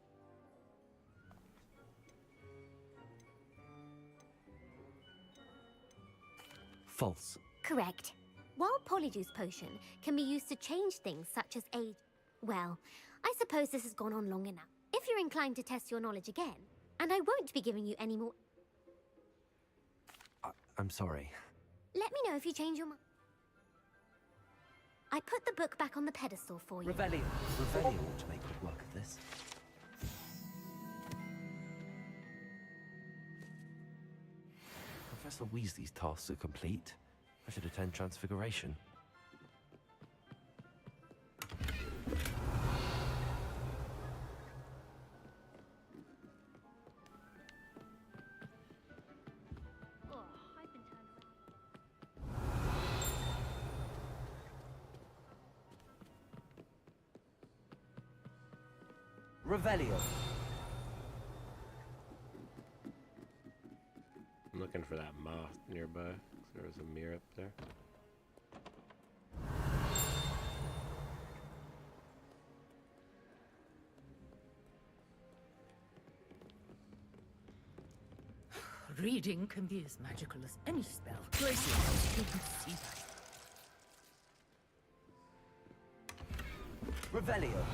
Speaker 3: False.
Speaker 16: Correct. While Polyjuice Potion can be used to change things such as age... Well, I suppose this has gone on long enough. If you're inclined to test your knowledge again, and I won't be giving you any more...
Speaker 3: I'm sorry.
Speaker 16: Let me know if you change your mind. I put the book back on the pedestal for you.
Speaker 3: Revelio. Revelio ought to make good work of this. Professor Weasley's tasks are complete. I should attend Transfiguration.
Speaker 20: Revelio.
Speaker 17: I'm looking for that moth nearby. There was a mirror up there.
Speaker 10: Reading can be as magical as any spell. Gracie, you can see that.
Speaker 20: Revelio.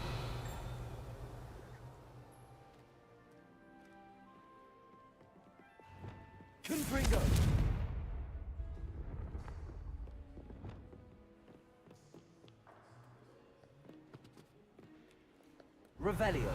Speaker 20: Confringo. Revelio.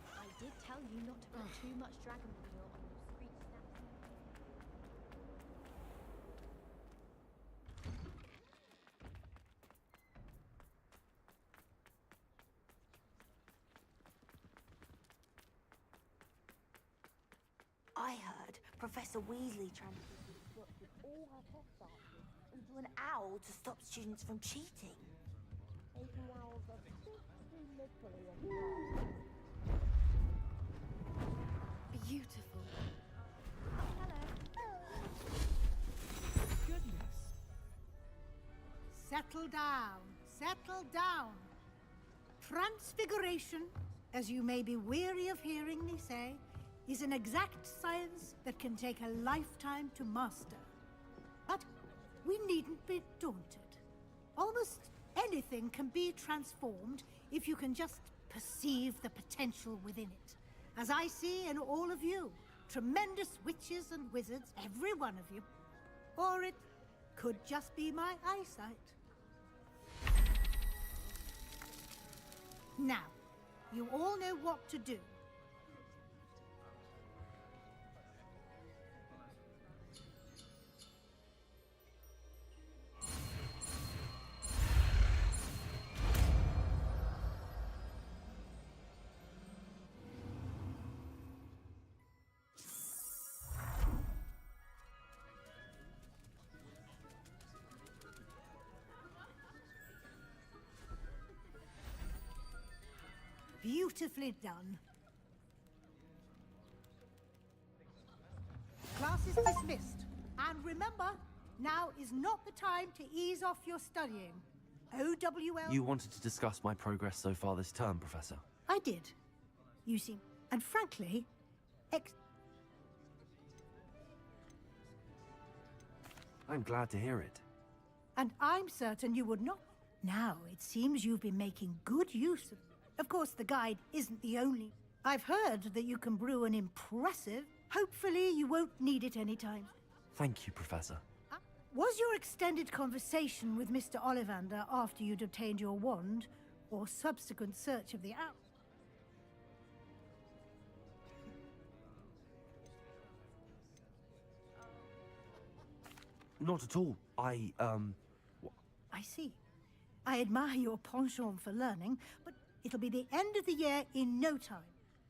Speaker 16: I did tell you not to put too much dragon meal on your street snacks.
Speaker 21: I heard Professor Weasley translated this book with all her test answers into an owl to stop students from cheating. Making owls a bit too literally as well.
Speaker 12: Beautiful.
Speaker 14: Goodness. Settle down. Settle down. Transfiguration, as you may be weary of hearing me say, is an exact science that can take a lifetime to master. But we needn't be daunted. Almost anything can be transformed if you can just perceive the potential within it. As I see in all of you, tremendous witches and wizards, every one of you. Or it could just be my eyesight. Now, you all know what to do. Beautifully done. Class is dismissed. And remember, now is not the time to ease off your studying. OWL...
Speaker 3: You wanted to discuss my progress so far this term, Professor.
Speaker 14: I did. You seem... And frankly...
Speaker 3: I'm glad to hear it.
Speaker 14: And I'm certain you would not... Now, it seems you've been making good use of... Of course, the guide isn't the only... I've heard that you can brew an impressive... Hopefully, you won't need it anytime.
Speaker 3: Thank you, Professor.
Speaker 14: Was your extended conversation with Mr. Ollivander after you'd obtained your wand, or subsequent search of the owl?
Speaker 3: Not at all. I
Speaker 14: see. I admire your penchant for learning, but it'll be the end of the year in no time.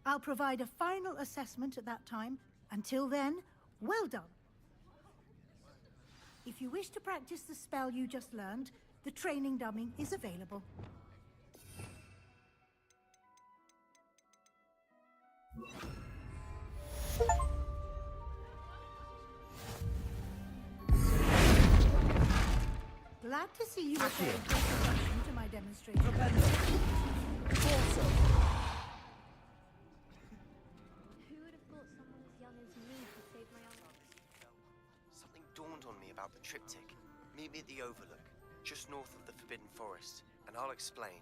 Speaker 14: I'll provide a final assessment at that time. Until then, well done. If you wish to practice the spell you just learned, the training dummy is available. Glad to see you were paying close attention to my demonstration.
Speaker 16: Who would have thought someone as young as me could save my uncle?
Speaker 1: Something dawned on me about the triptych. Meet me at the Overlook, just north of the Forbidden Forest, and I'll explain.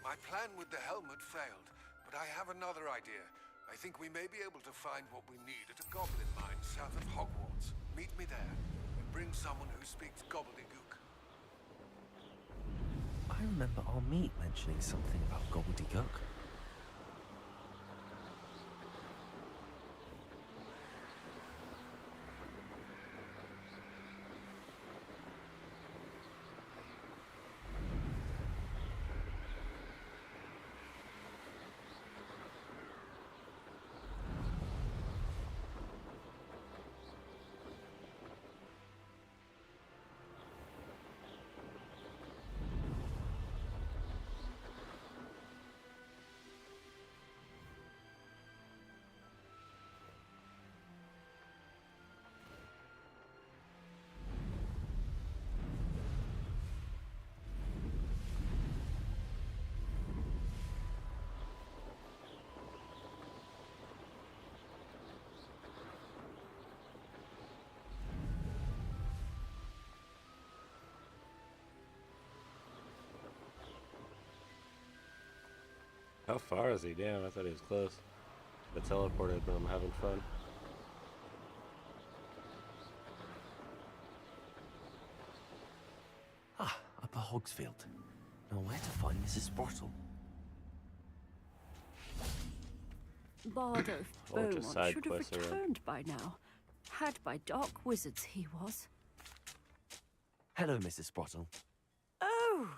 Speaker 13: My plan with the helmet failed, but I have another idea. I think we may be able to find what we need at a goblin mine south of Hogwarts. Meet me there, and bring someone who speaks gobbledygook.
Speaker 3: I remember our meet mentioning something about gobbledygook.
Speaker 17: How far is he? Damn, I thought he was close. Got teleported, but I'm having fun.
Speaker 3: Ah, Upper Hogsfield. Now where to find Mrs. Sprottle?
Speaker 7: Bardo
Speaker 17: Oh, just
Speaker 7: Beaumont
Speaker 17: side
Speaker 7: should have
Speaker 17: quests around.
Speaker 7: returned by now. Had by dark wizards he was.
Speaker 3: Hello, Mrs. Sprottle.
Speaker 7: Oh,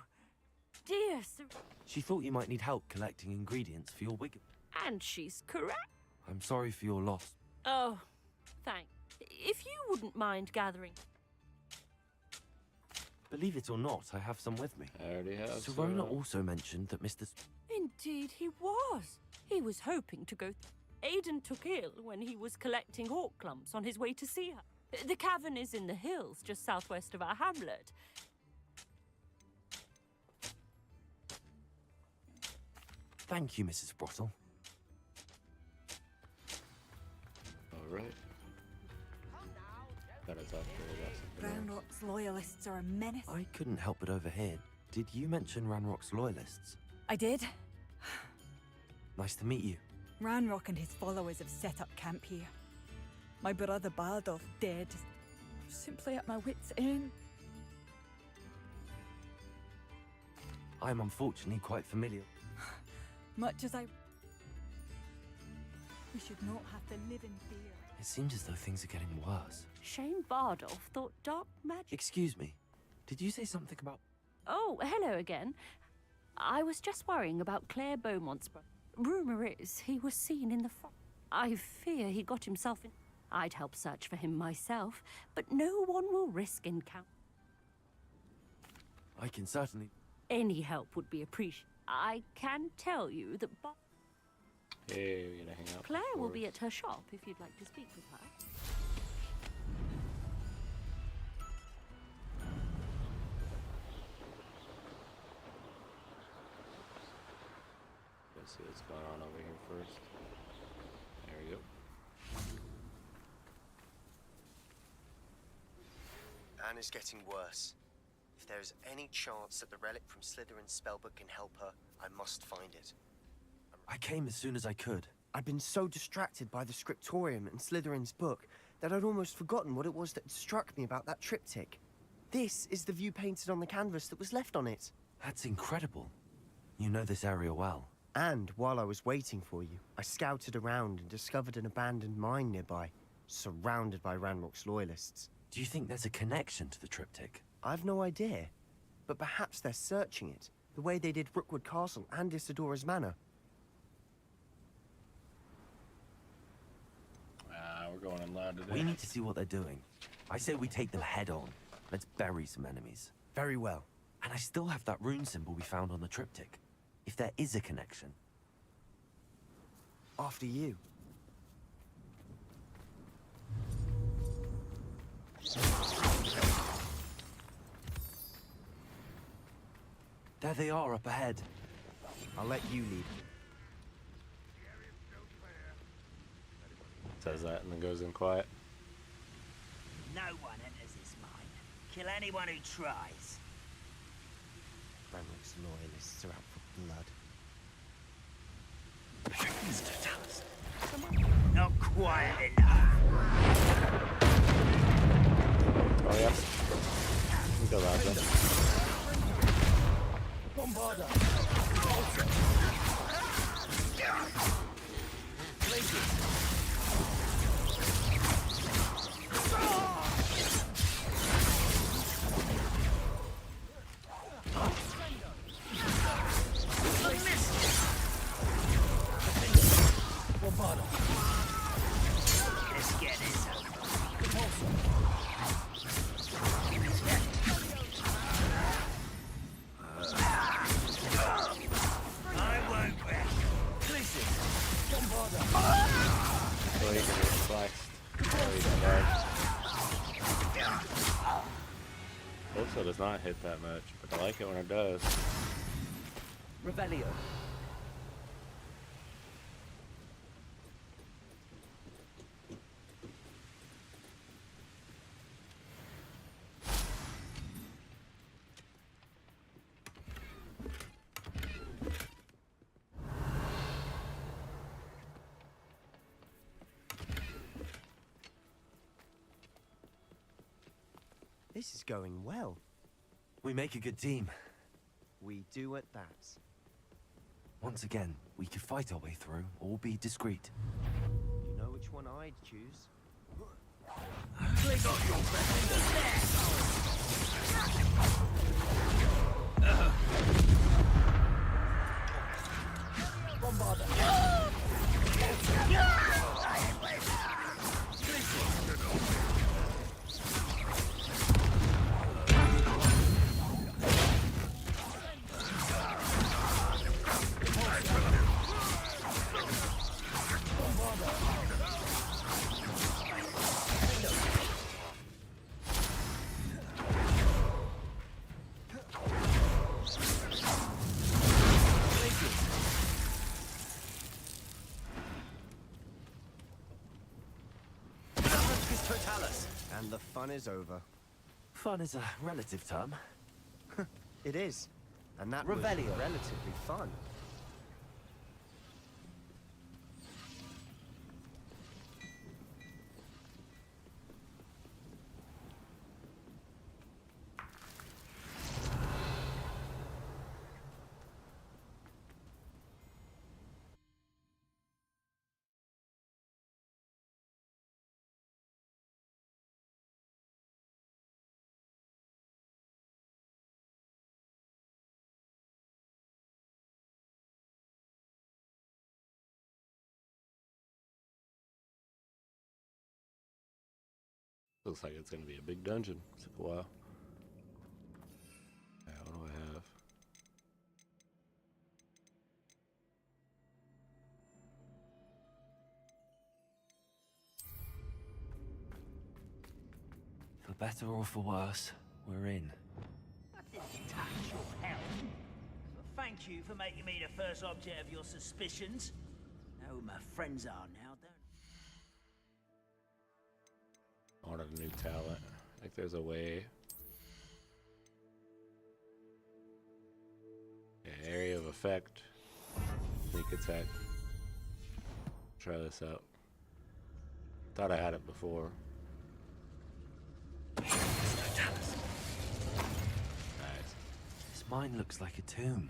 Speaker 7: dear Sir.
Speaker 3: She thought you might need help collecting ingredients for your wig.
Speaker 7: And she's correct.
Speaker 3: I'm sorry for your loss.
Speaker 7: Oh, thanks. If you wouldn't mind gathering.
Speaker 3: Believe it or not, I have some with me.
Speaker 17: I already have.
Speaker 3: Serona also mentioned that Mr.
Speaker 7: Indeed he was. He was hoping to go. Aidan took ill when he was collecting hawk clumps on his way to see her. The cavern is in the hills just southwest of our hamlet.
Speaker 3: Thank you, Mrs. Sprottle.
Speaker 17: Alright. Gotta talk to her about something else.
Speaker 5: Ranrock's loyalists are a menace.
Speaker 3: I couldn't help but overhear. Did you mention Ranrock's loyalists?
Speaker 5: I did.
Speaker 3: Nice to meet you.
Speaker 5: Ranrock and his followers have set up camp here. My brother Baldov dead. Simply at my wit's end.
Speaker 3: I am unfortunately quite familiar.
Speaker 5: Much as I... We should not have to live in fear.
Speaker 3: It seems as though things are getting worse.
Speaker 7: Shane Bardolph thought dark magic...
Speaker 3: Excuse me. Did you say something about...
Speaker 7: Oh, hello again. I was just worrying about Claire Beaumont's brother. Rumour is he was seen in the fog. I fear he got himself in... I'd help search for him myself, but no one will risk encounter.
Speaker 3: I can certainly...
Speaker 7: Any help would be appreciated. I can tell you that
Speaker 17: Hey, we're gonna hang out.
Speaker 7: Claire will
Speaker 17: before.
Speaker 7: be at her shop if you'd like to speak with her.
Speaker 17: Let's see what's going on over here first. There we go.
Speaker 1: Anne is getting worse. If there is any chance that the relic from Slytherin's spellbook can help her, I must find it.
Speaker 3: I came as soon as I could.
Speaker 1: I'd been so distracted by the scriptorium and Slytherin's book that I'd almost forgotten what it was that struck me about that triptych. This is the view painted on the canvas that was left on it.
Speaker 3: That's incredible. You know this area well.
Speaker 1: And while I was waiting for you, I scouted around and discovered an abandoned mine nearby, surrounded by Ranrock's loyalists.
Speaker 3: Do you think there's a connection to the triptych?
Speaker 1: I've no idea, but perhaps they're searching it, the way they did Rookwood Castle and Isidora's Manor.
Speaker 17: We're going in loud today.
Speaker 3: We need to see what they're doing. I say we take them head on. Let's bury some enemies.
Speaker 1: Very well.
Speaker 3: And I still have that rune symbol we found on the triptych. If there is a connection.
Speaker 1: After you.
Speaker 3: There they are up ahead.
Speaker 1: I'll let you lead.
Speaker 17: Says that and then goes in quiet.
Speaker 2: No one enters this mine. Kill anyone who tries.
Speaker 1: Ranrock's loyalists are out for blood.
Speaker 2: Not quiet enough.
Speaker 17: Oh yeah. We go loud then.
Speaker 20: Bombarda.
Speaker 2: Let's get this I won't rest.
Speaker 17: Oh, you can get sliced. Oh, he's dead. Also does not hit that much, but I like it when it does.
Speaker 20: Revelio.
Speaker 1: This is going well.
Speaker 3: We make a good team.
Speaker 1: We do at that.
Speaker 3: Once again, we could fight our way through, or be discreet.
Speaker 1: You know which one I'd choose? And the fun is over.
Speaker 3: Fun is a relative term.
Speaker 1: It is. And that
Speaker 3: Revelio.
Speaker 1: was relatively fun.
Speaker 17: Looks like it's gonna be a big dungeon. Took a while. Yeah, what do I have?
Speaker 3: For better or for worse, we're in.
Speaker 2: I didn't touch your health. But thank you for making me the first object of your suspicions. Know who my friends are now, don't
Speaker 17: I wanted a new talent. Like there's a way. Yeah, area of effect. Sneak attack. Try this out. Thought I had it before.
Speaker 3: Nice. This mine looks like a tomb.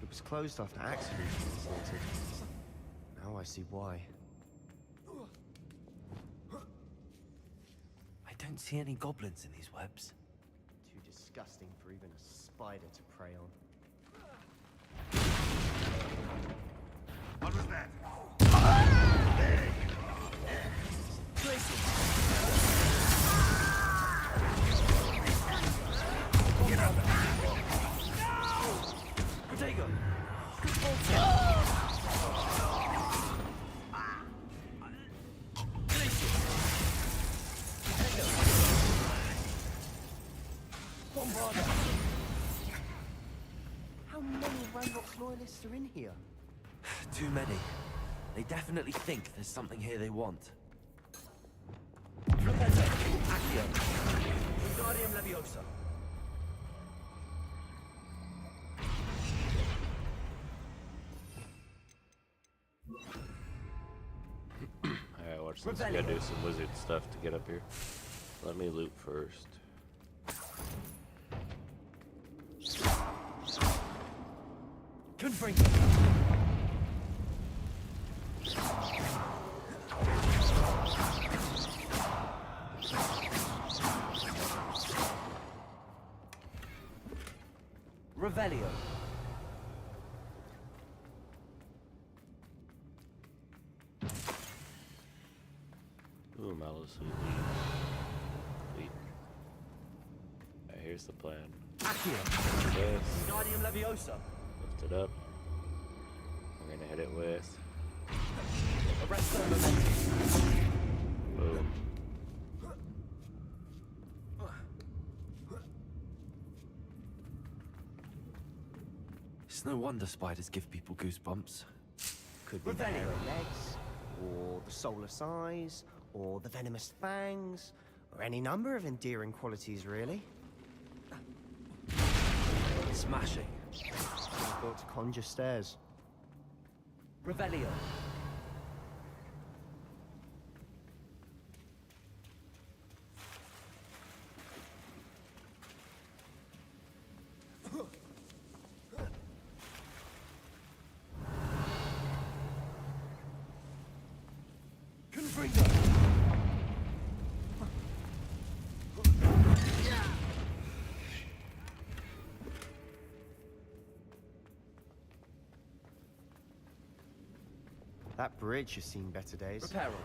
Speaker 1: It was closed after accident was reported. Now I see why.
Speaker 3: I don't see any goblins in these webs.
Speaker 1: Too disgusting for even a spider to prey on.
Speaker 4: What was that?
Speaker 3: Get up! No! Potato!
Speaker 1: How many Ranrock's loyalists are in here?
Speaker 3: Too many. They definitely think there's something here they want.
Speaker 20: Accio. Wingardium Leviosa.
Speaker 17: Alright, watch this. We gotta do some wizard stuff to get up here. Let me loot first.
Speaker 20: Confringo. Revelio.
Speaker 17: Ooh, mallow sweet. Sweet. Alright, here's the plan.
Speaker 20: Accio.
Speaker 17: Yes.
Speaker 20: Wingardium Leviosa.
Speaker 17: Lift it up. We're gonna hit it with.
Speaker 20: Arresto Momentum.
Speaker 17: Boom.
Speaker 3: It's no wonder spiders give people goosebumps.
Speaker 1: Could be the hairy legs, or the soulless eyes, or the venomous fangs, or any number of endearing qualities, really.
Speaker 3: Smashing.
Speaker 1: I built to conjure stairs.
Speaker 20: Revelio.
Speaker 1: That bridge has seen better days.
Speaker 20: Repair room.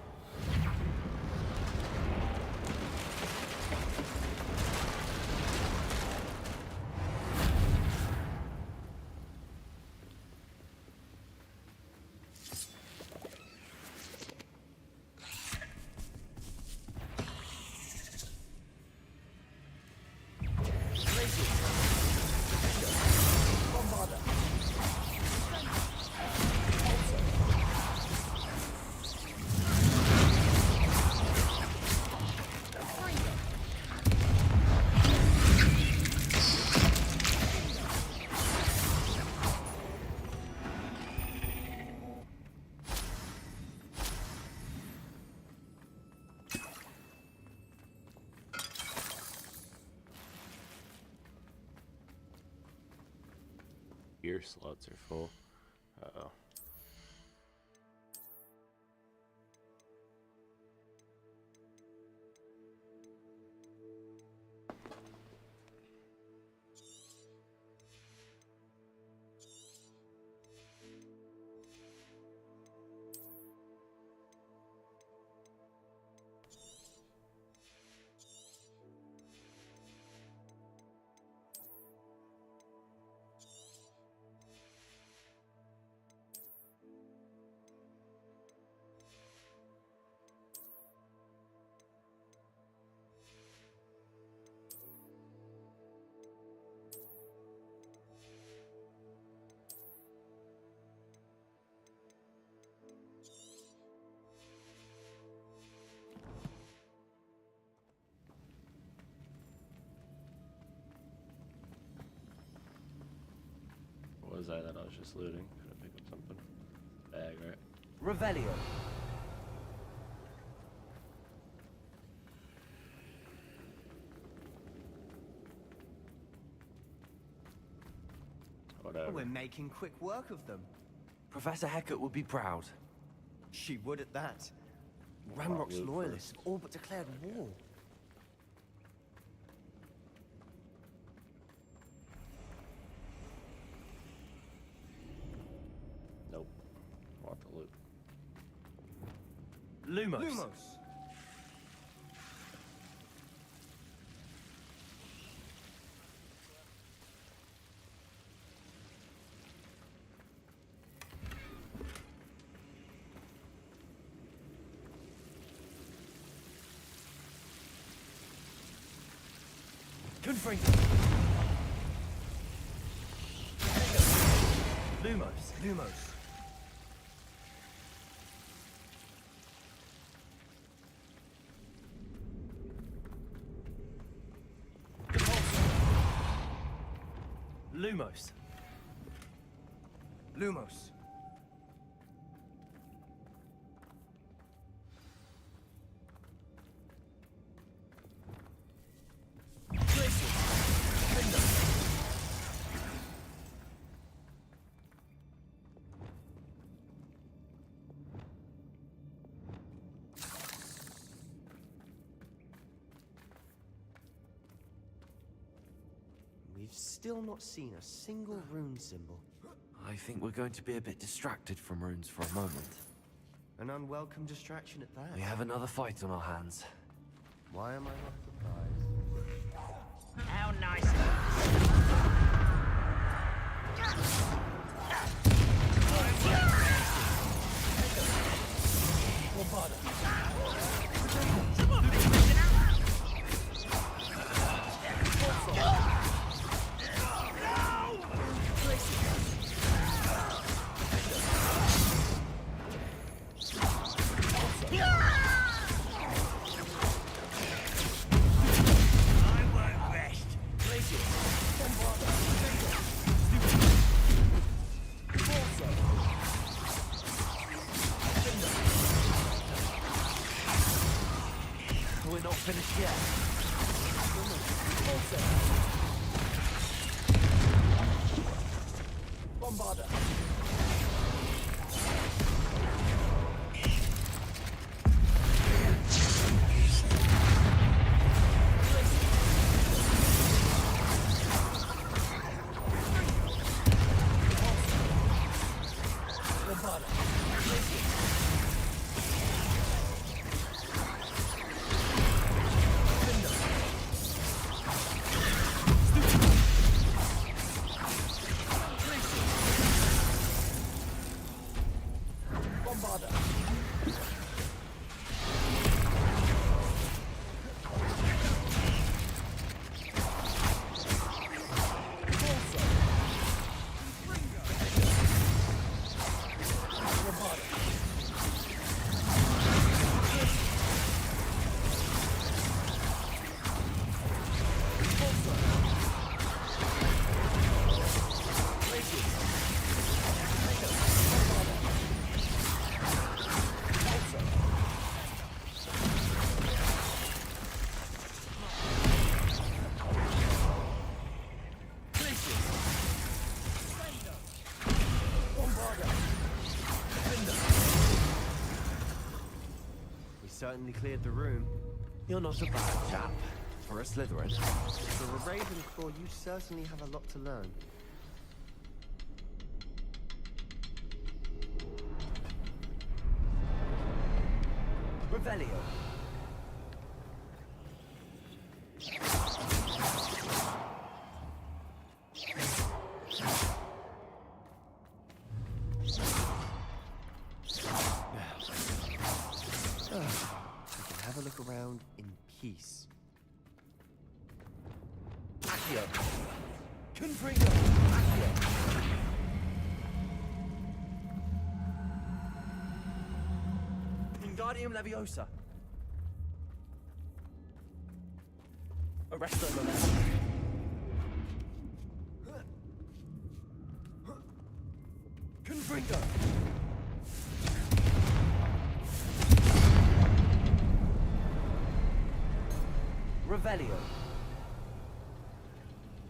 Speaker 17: Gear slots are full. Uh-oh. What was that I was just looting? Could I pick up something? Bag, right?
Speaker 20: Revelio.
Speaker 17: Whatever.
Speaker 1: We're making quick work of them.
Speaker 3: Professor Hecat would be proud.
Speaker 1: She would at that. Ranrock's
Speaker 17: you
Speaker 1: loyalists have all but declared war.
Speaker 17: Nope. Want the loot.
Speaker 20: Lumos. Confringo. Lumos. Lumos.
Speaker 1: We've still not seen a single rune symbol.
Speaker 3: I think we're going to be a bit distracted from runes for a moment.
Speaker 1: An unwelcome distraction at that.
Speaker 3: We have another fight on our hands.
Speaker 1: Why am I not surprised?
Speaker 2: How nice.
Speaker 3: We're not finished yet.
Speaker 20: Bombarda. Bombarda.
Speaker 1: certainly cleared the room.
Speaker 3: You're not a bad chap for a Slytherin.
Speaker 1: For a Ravenclaw, you certainly have a lot to learn.
Speaker 20: Revelio.
Speaker 1: We can have a look around in peace.
Speaker 20: Accio. Confringo. Accio. Wingardium Leviosa. Arresto Momentum. Confringo. Revelio.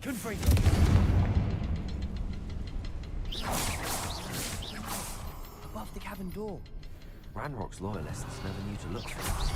Speaker 20: Confringo.
Speaker 3: Above the cabin door. Ranrock's loyalists never knew to look for us.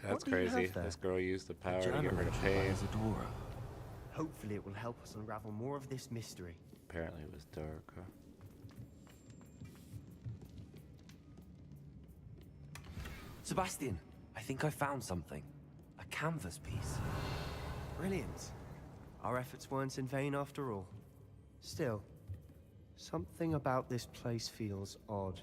Speaker 17: That's
Speaker 1: What do you
Speaker 17: crazy.
Speaker 1: have there?
Speaker 17: This girl used the power to
Speaker 1: journal
Speaker 17: get rid of
Speaker 1: entry by
Speaker 17: pain.
Speaker 1: Isadora. Hopefully it will help us unravel more of this mystery.
Speaker 17: Apparently it was dark, huh?
Speaker 3: Sebastian, I think I found something. A canvas piece.
Speaker 1: Brilliant. Our efforts weren't in vain after all. Still, something about this place feels odd.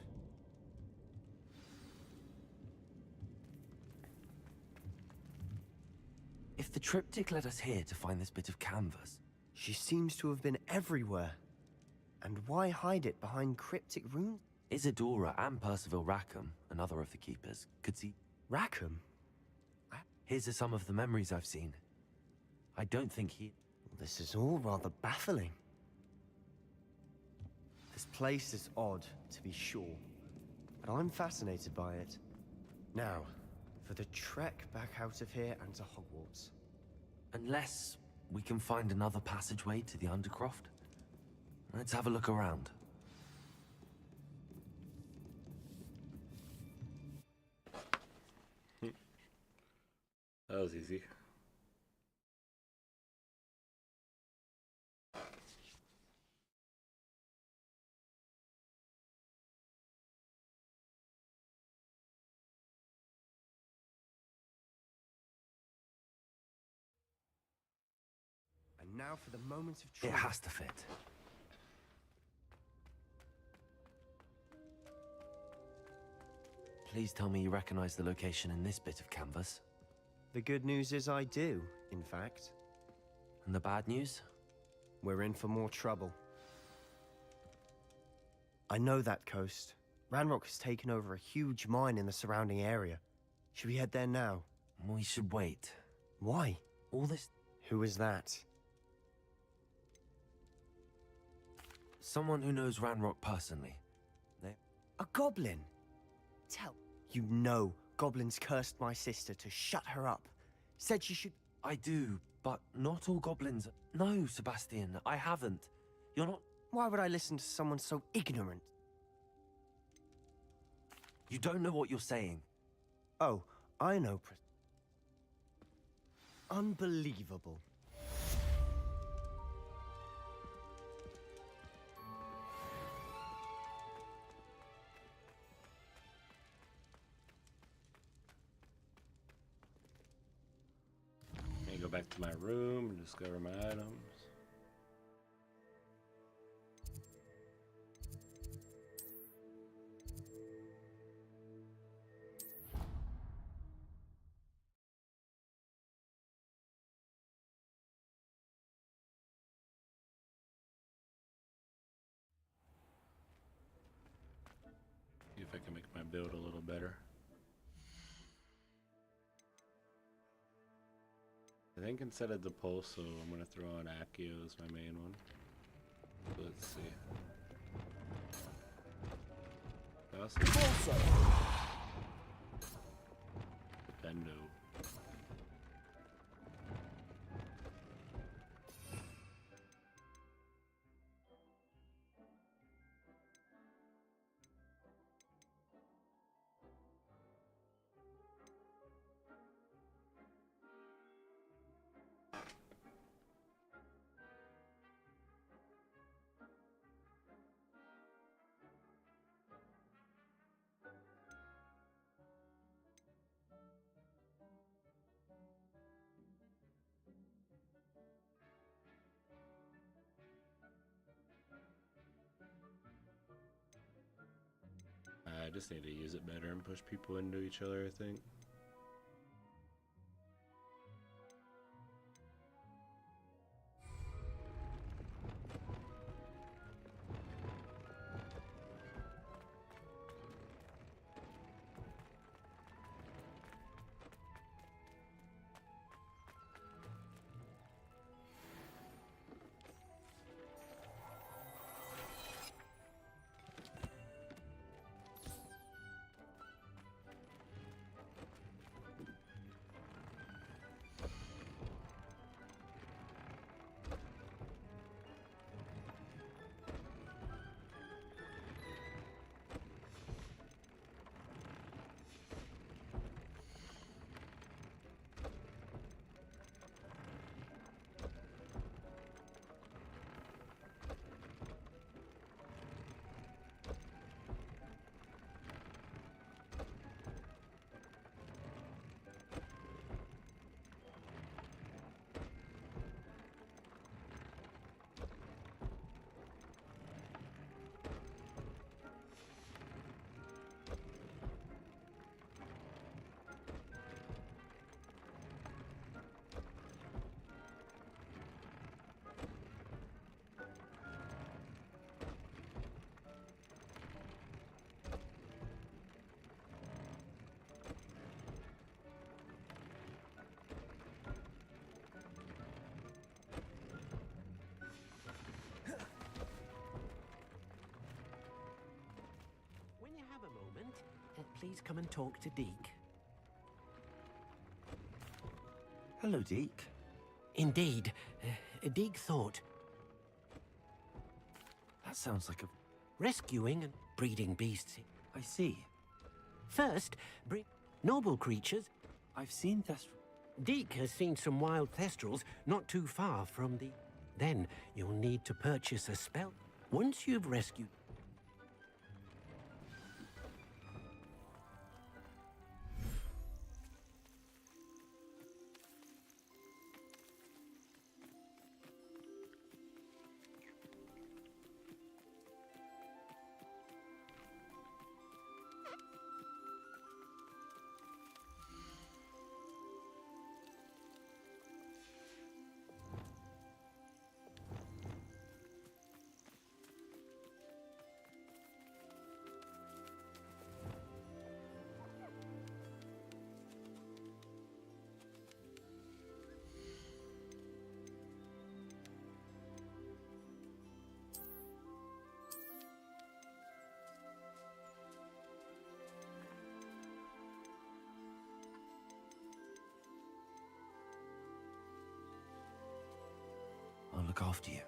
Speaker 3: If the triptych led us here to find this bit of canvas,
Speaker 1: She seems to have been everywhere. And why hide it behind cryptic runes?
Speaker 3: Isadora and Percival Rackham, another of the keepers, could see.
Speaker 1: Rackham?
Speaker 3: Here are some of the memories I've seen. I don't think he.
Speaker 1: This is all rather baffling. This place is odd, to be sure, but I'm fascinated by it. Now, for the trek back out of here and to Hogwarts.
Speaker 3: Unless we can find another passageway to the Undercroft. Let's have a look around.
Speaker 17: That was easy.
Speaker 1: And now for the moment of
Speaker 3: It
Speaker 1: truth.
Speaker 3: has to fit. Please tell me you recognize the location in this bit of canvas.
Speaker 1: The good news is I do, in fact.
Speaker 3: And the bad news?
Speaker 1: We're in for more trouble. I know that coast. Ranrock has taken over a huge mine in the surrounding area. Should we head there now?
Speaker 3: We should wait.
Speaker 1: Why?
Speaker 3: All this...
Speaker 1: Who is that?
Speaker 3: Someone who knows Ranrock personally.
Speaker 1: A goblin? Tell... You know goblins cursed my sister to shut her up. Said she should...
Speaker 3: I do, but not all goblins... No, Sebastian, I haven't. You're not...
Speaker 1: Why would I listen to someone so ignorant?
Speaker 3: You don't know what you're saying.
Speaker 1: Oh, I know. Unbelievable.
Speaker 17: Let me go back to my room and discover my items. build a little better. I think instead of the Pulso, I'm gonna throw on Accio as my main one. Let's see.
Speaker 20: Pulso.
Speaker 17: Bendo. I just need to use it better and push people into each other, I think.
Speaker 11: Please come and talk to Deke.
Speaker 20: Hello, Deke.
Speaker 11: Indeed. Deke thought...
Speaker 20: That sounds like a...
Speaker 11: Rescuing and breeding beasts.
Speaker 20: I see.
Speaker 11: First, bring noble creatures.
Speaker 20: I've seen Thestral.
Speaker 11: Deke has seen some wild Thestrals not too far from the... Then you'll need to purchase a spell. Once you've rescued...
Speaker 20: I'll look after you.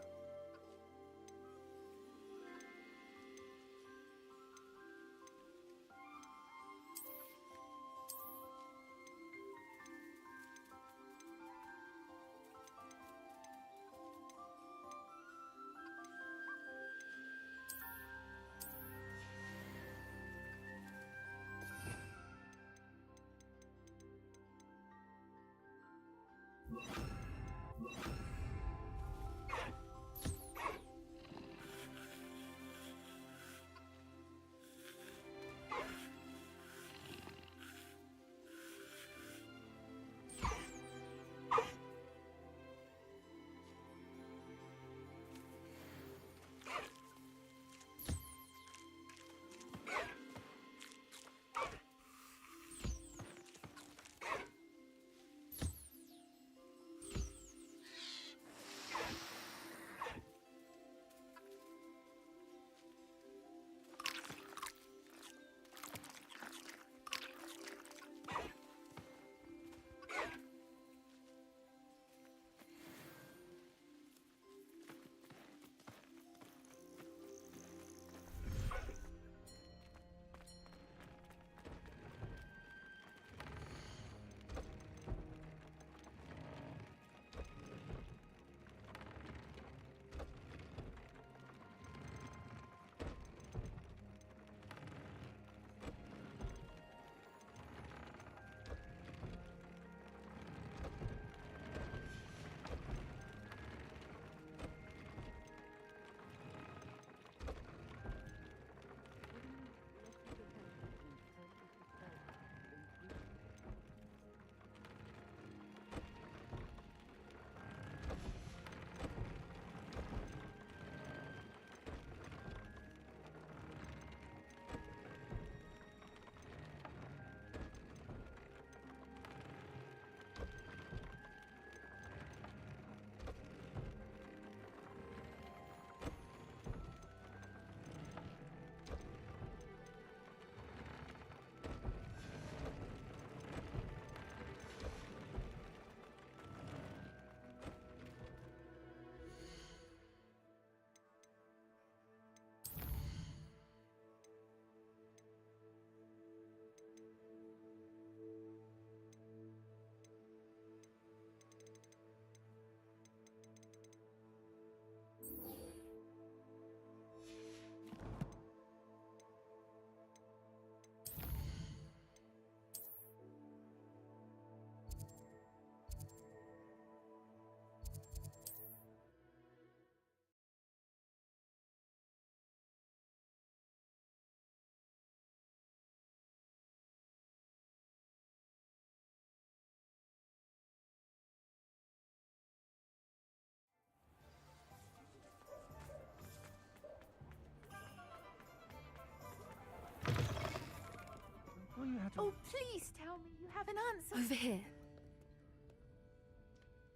Speaker 10: Oh, please tell me you have an answer.
Speaker 12: Over here.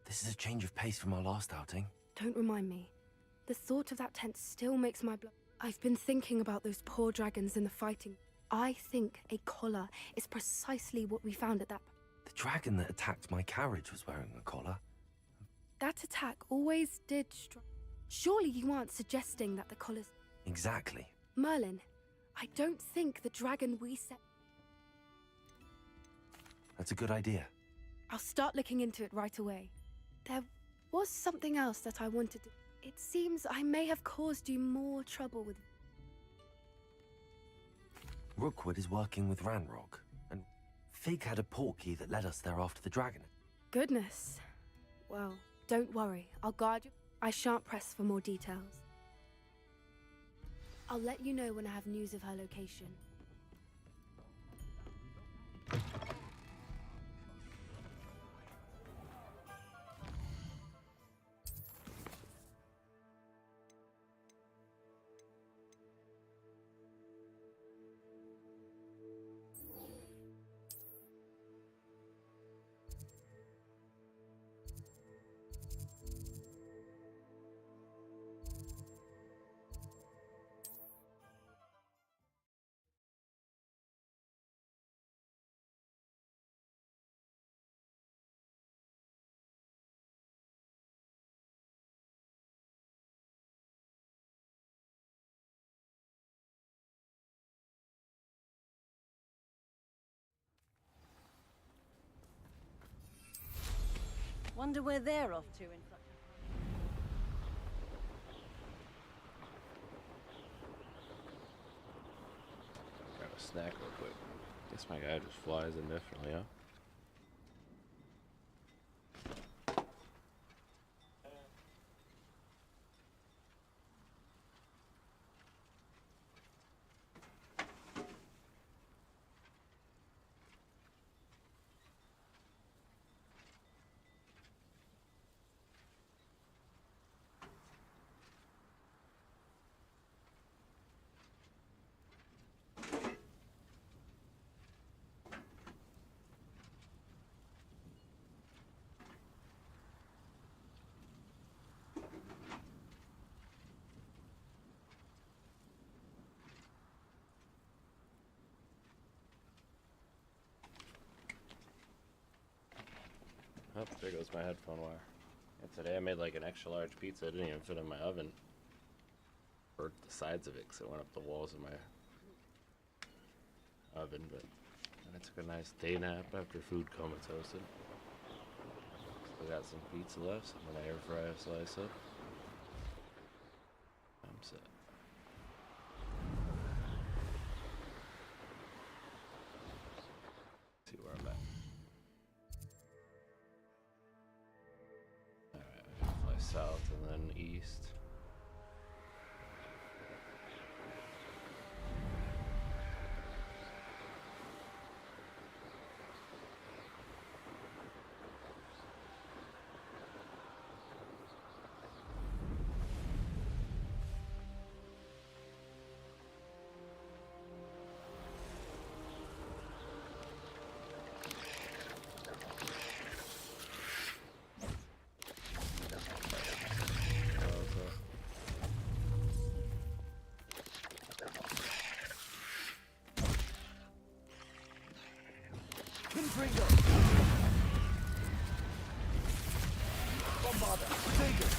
Speaker 3: This is a change of pace from our last outing.
Speaker 12: Don't remind me. The thought of that tent still makes my blood. I've been thinking about those poor dragons in the fighting. I think a collar is precisely what we found at that.
Speaker 3: The dragon that attacked my carriage was wearing a collar.
Speaker 12: That attack always did strike. Surely you aren't suggesting that the collars...
Speaker 3: Exactly.
Speaker 12: Merlin, I don't think the dragon we set...
Speaker 3: That's a good idea.
Speaker 12: I'll start looking into it right away. There was something else that I wanted to... It seems I may have caused you more trouble with...
Speaker 3: Rookwood is working with Ranrock, and Fig had a portkey that led us there after the dragon.
Speaker 12: Goodness. Well, don't worry. I'll guard you. I shan't press for more details. I'll let you know when I have news of her location.
Speaker 9: Wonder where they're off to in such
Speaker 17: Grab a snack real quick. Guess my guy just flies indefinitely, huh? Oh, there goes my headphone wire. And today I made like an extra large pizza. It didn't even fit in my oven. Or the sides of it because it went up the walls of my oven. But then I took a nice day nap after food comatose. Still got some pizza left, so I'm gonna air fry a slice up. I'm set. See where I'm at. South and then east.
Speaker 6: Confringo! Bombarda! Take it!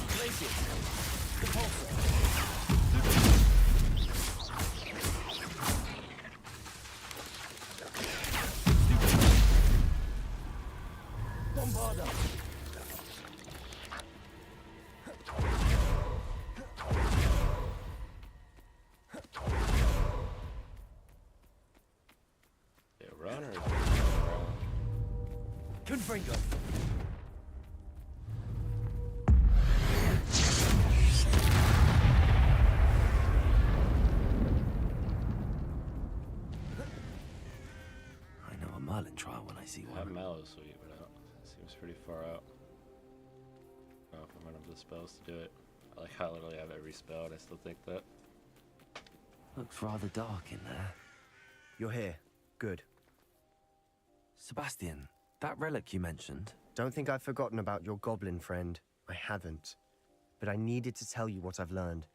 Speaker 6: Place it! Repulsor! Bombarda! Confringo!
Speaker 3: I know a Merlin trial when I see one.
Speaker 17: That mallow sweet, but seems pretty far out. I don't know if I'm gonna have the spells to do it. I like how I literally have every spell and I still think that.
Speaker 3: Looks rather dark in there.
Speaker 1: You're here. Good.
Speaker 3: Sebastian, that relic you mentioned.
Speaker 1: Don't think I've forgotten about your goblin friend. I haven't. But I needed to tell you what I've learned.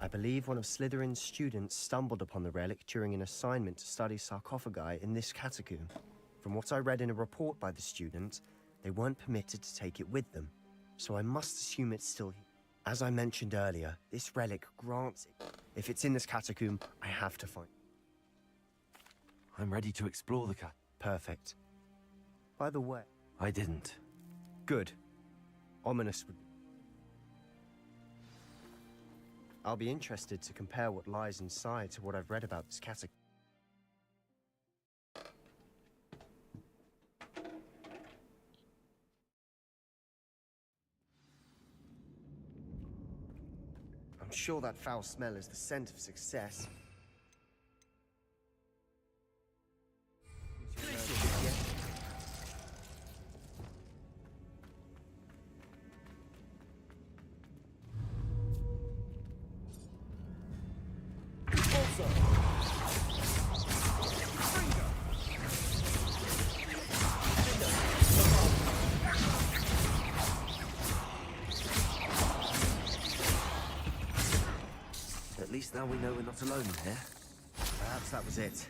Speaker 1: I believe one of Slytherin's students stumbled upon the relic during an assignment to study sarcophagi in this catacomb. From what I read in a report by the student, they weren't permitted to take it with them. So I must assume it's still here. As I mentioned earlier, this relic grants it. If it's in this catacomb, I have to find it.
Speaker 3: I'm ready to explore the
Speaker 1: Perfect. By the way...
Speaker 3: I didn't.
Speaker 1: Good. Ominous would... I'll be interested to compare what lies inside to what I've read about this catacomb. I'm sure that foul smell is the scent of success.
Speaker 3: At least now we know we're not alone in here.
Speaker 1: Perhaps that was it.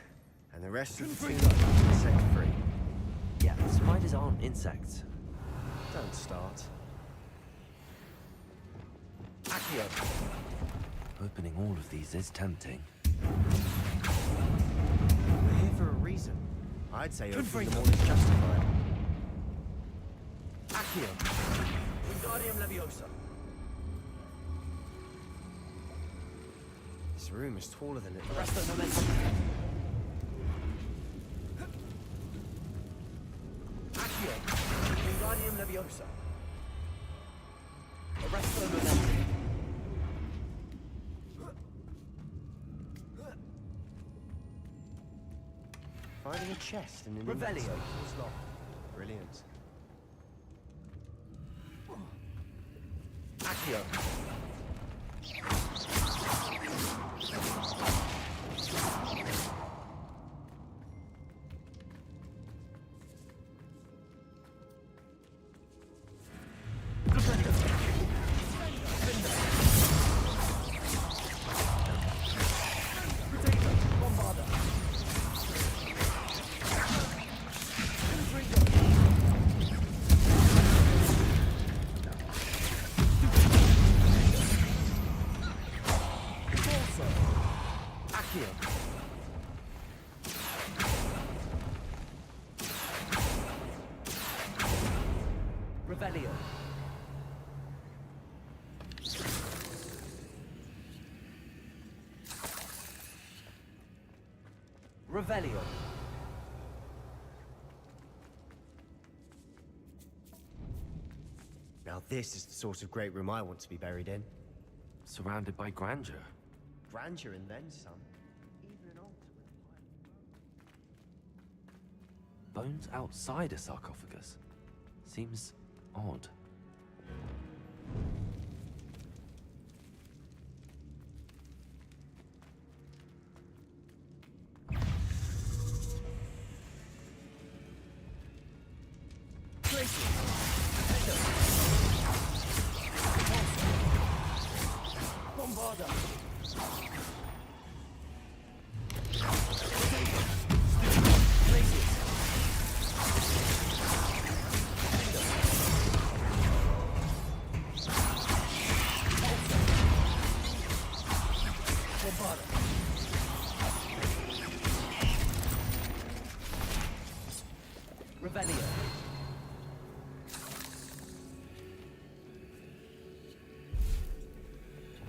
Speaker 1: And the rest of the team is set free.
Speaker 3: Yeah, spiders aren't insects.
Speaker 1: Don't start.
Speaker 3: Accio! Opening all of these is tempting.
Speaker 1: We're here for a reason. I'd say opening them all is justified.
Speaker 3: Accio! Wingardium Leviosa!
Speaker 1: This room is taller than it looks.
Speaker 3: Arresto Momentum! Accio! Wingardium Leviosa! Arresto Momentum!
Speaker 1: Finding a chest in an
Speaker 3: Revelio.
Speaker 1: was locked. Brilliant.
Speaker 3: Accio! Revelio. Revelio.
Speaker 1: Now this is the sort of great room I want to be buried in.
Speaker 3: Surrounded by grandeur.
Speaker 1: Grandeur and then some. Even an altar with
Speaker 3: Bones outside a sarcophagus. Seems odd. Revelio.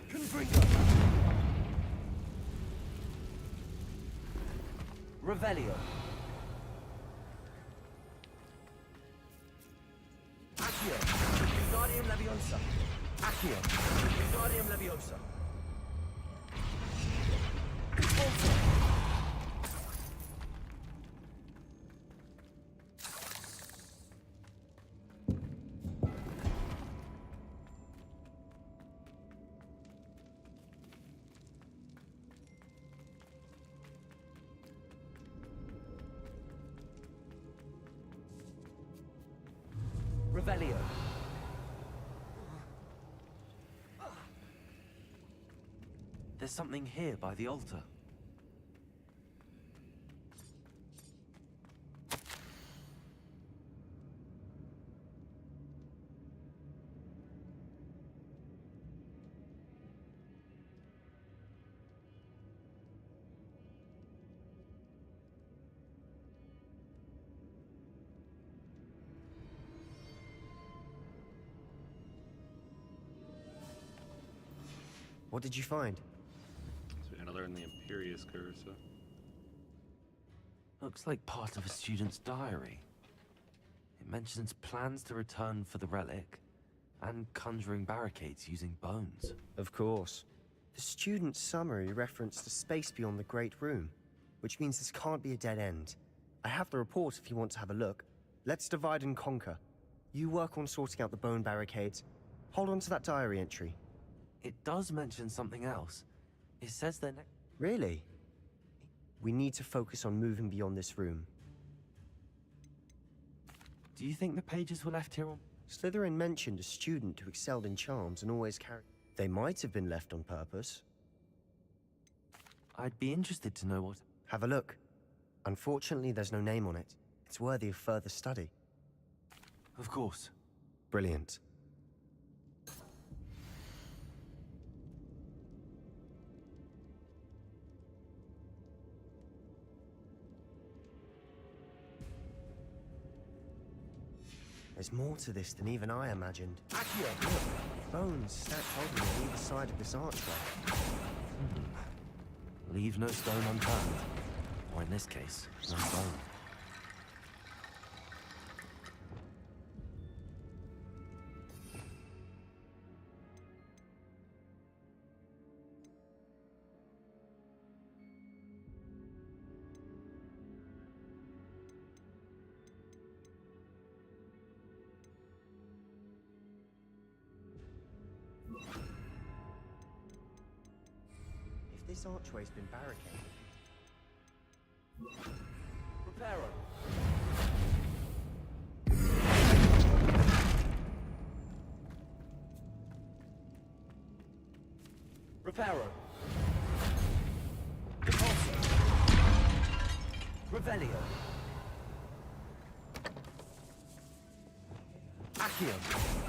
Speaker 3: Confringo. Revelio. Accio. Wingardium Leviosa. Accio. Wingardium Leviosa. Revelio. There's something here by the altar.
Speaker 1: What did you find?
Speaker 17: So we gotta learn the Imperius curse. Huh?
Speaker 3: Looks like part of a student's diary. It mentions plans to return for the relic and conjuring barricades using bones.
Speaker 1: Of course. The student's summary referenced a space beyond the Great Room, which means this can't be a dead end. I have the report if you want to have a look. Let's divide and conquer. You work on sorting out the bone barricades. Hold on to that diary entry.
Speaker 3: It does mention something else. It says that...
Speaker 1: Really? We need to focus on moving beyond this room.
Speaker 3: Do you think the pages were left here on...
Speaker 1: Slytherin mentioned a student who excelled in charms and always carried... They might have been left on purpose.
Speaker 3: I'd be interested to know what...
Speaker 1: Have a look. Unfortunately, there's no name on it. It's worthy of further study.
Speaker 3: Of course.
Speaker 1: Brilliant. There's more to this than even I imagined. Look, bones stacked holding on either side of this archway.
Speaker 3: Leave no stone unturned. Or in this case, no bone.
Speaker 1: If this archway's been barricaded...
Speaker 3: Reparo. Reparo. Repulsor. Revelio. Accio.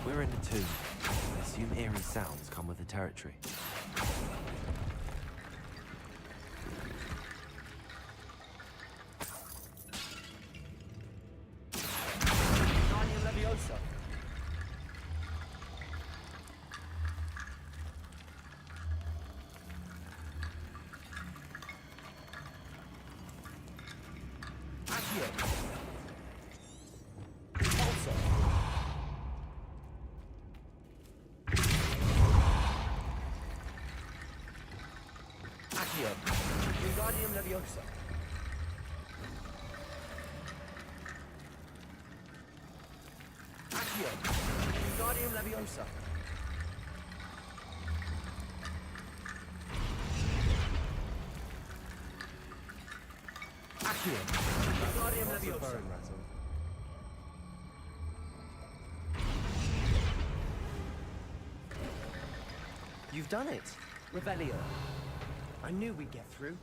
Speaker 3: We're in the tomb. I assume eerie sounds come with the territory. Wingardium Leviosa. Accio. Wingardium Leviosa. Accio. Wingardium Leviosa.
Speaker 1: You've done it.
Speaker 3: Revelio.
Speaker 1: I knew we'd get through.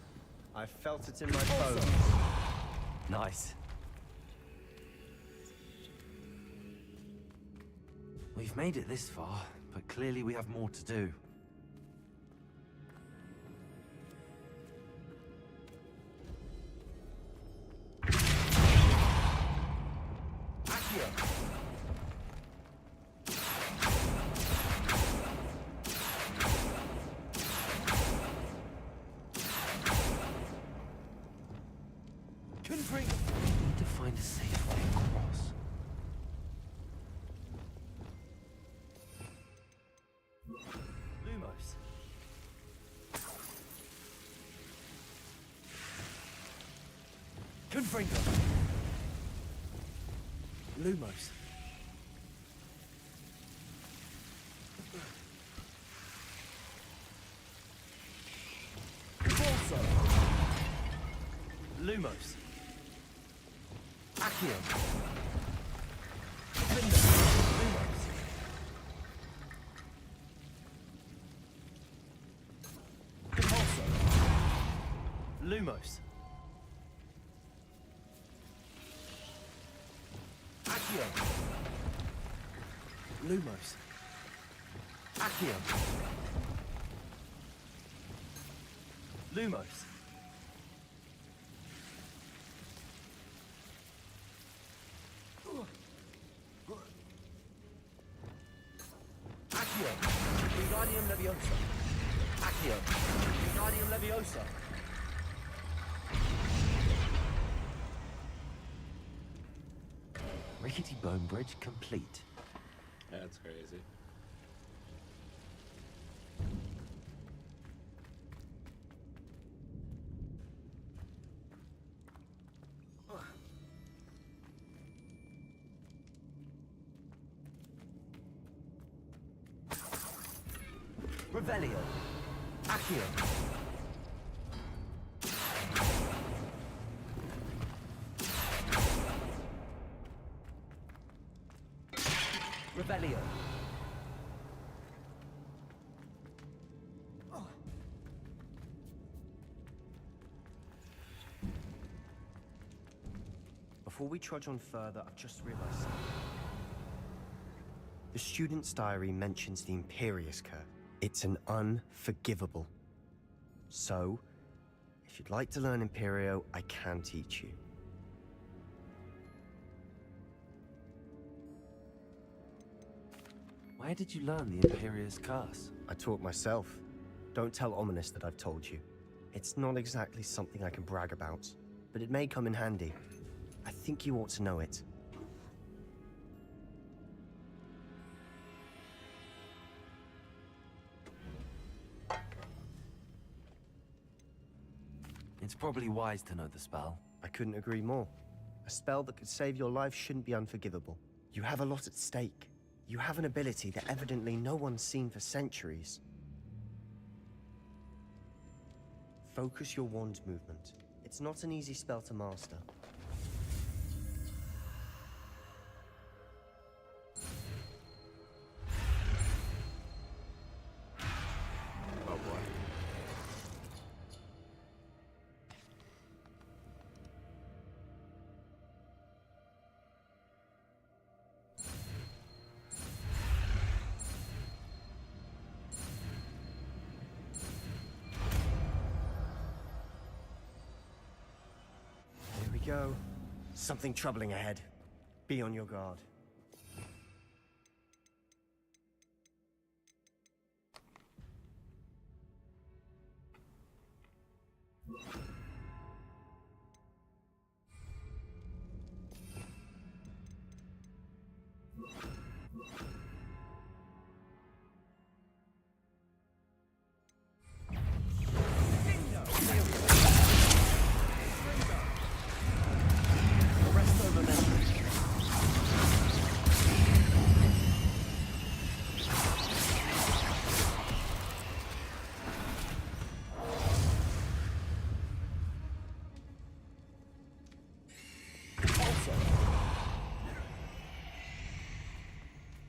Speaker 1: I felt it in my bones.
Speaker 3: Nice. We've made it this far, but clearly we have more to do. Accio. We need to find a safe way across. Lumos. Confringo. Lumos. Convulso. Lumos. Accio. Defender.
Speaker 1: Lumos. Accio. Lumos. Accio. Lumos. Accio. Wingardium Leviosa. Accio. Wingardium Leviosa.
Speaker 3: Rickety bone bridge complete.
Speaker 17: That's crazy.
Speaker 1: Revelio. Accio. Revelio. Before we trudge on further, I've just realized something. The student's diary mentions the Imperious Curse. It's an unforgivable. So, if you'd like to learn Imperio, I can teach you.
Speaker 3: Where did you learn the Imperious Curse?
Speaker 1: I taught myself. Don't tell Ominous that I've told you. It's not exactly something I can brag about, but it may come in handy. I think you ought to know it.
Speaker 3: It's probably wise to know the spell.
Speaker 1: I couldn't agree more. A spell that could save your life shouldn't be unforgivable. You have a lot at stake. You have an ability that evidently no one's seen for centuries. Focus your wand movement. It's not an easy spell to master.
Speaker 17: Oh boy.
Speaker 1: Here we go. Something troubling ahead. Be on your guard.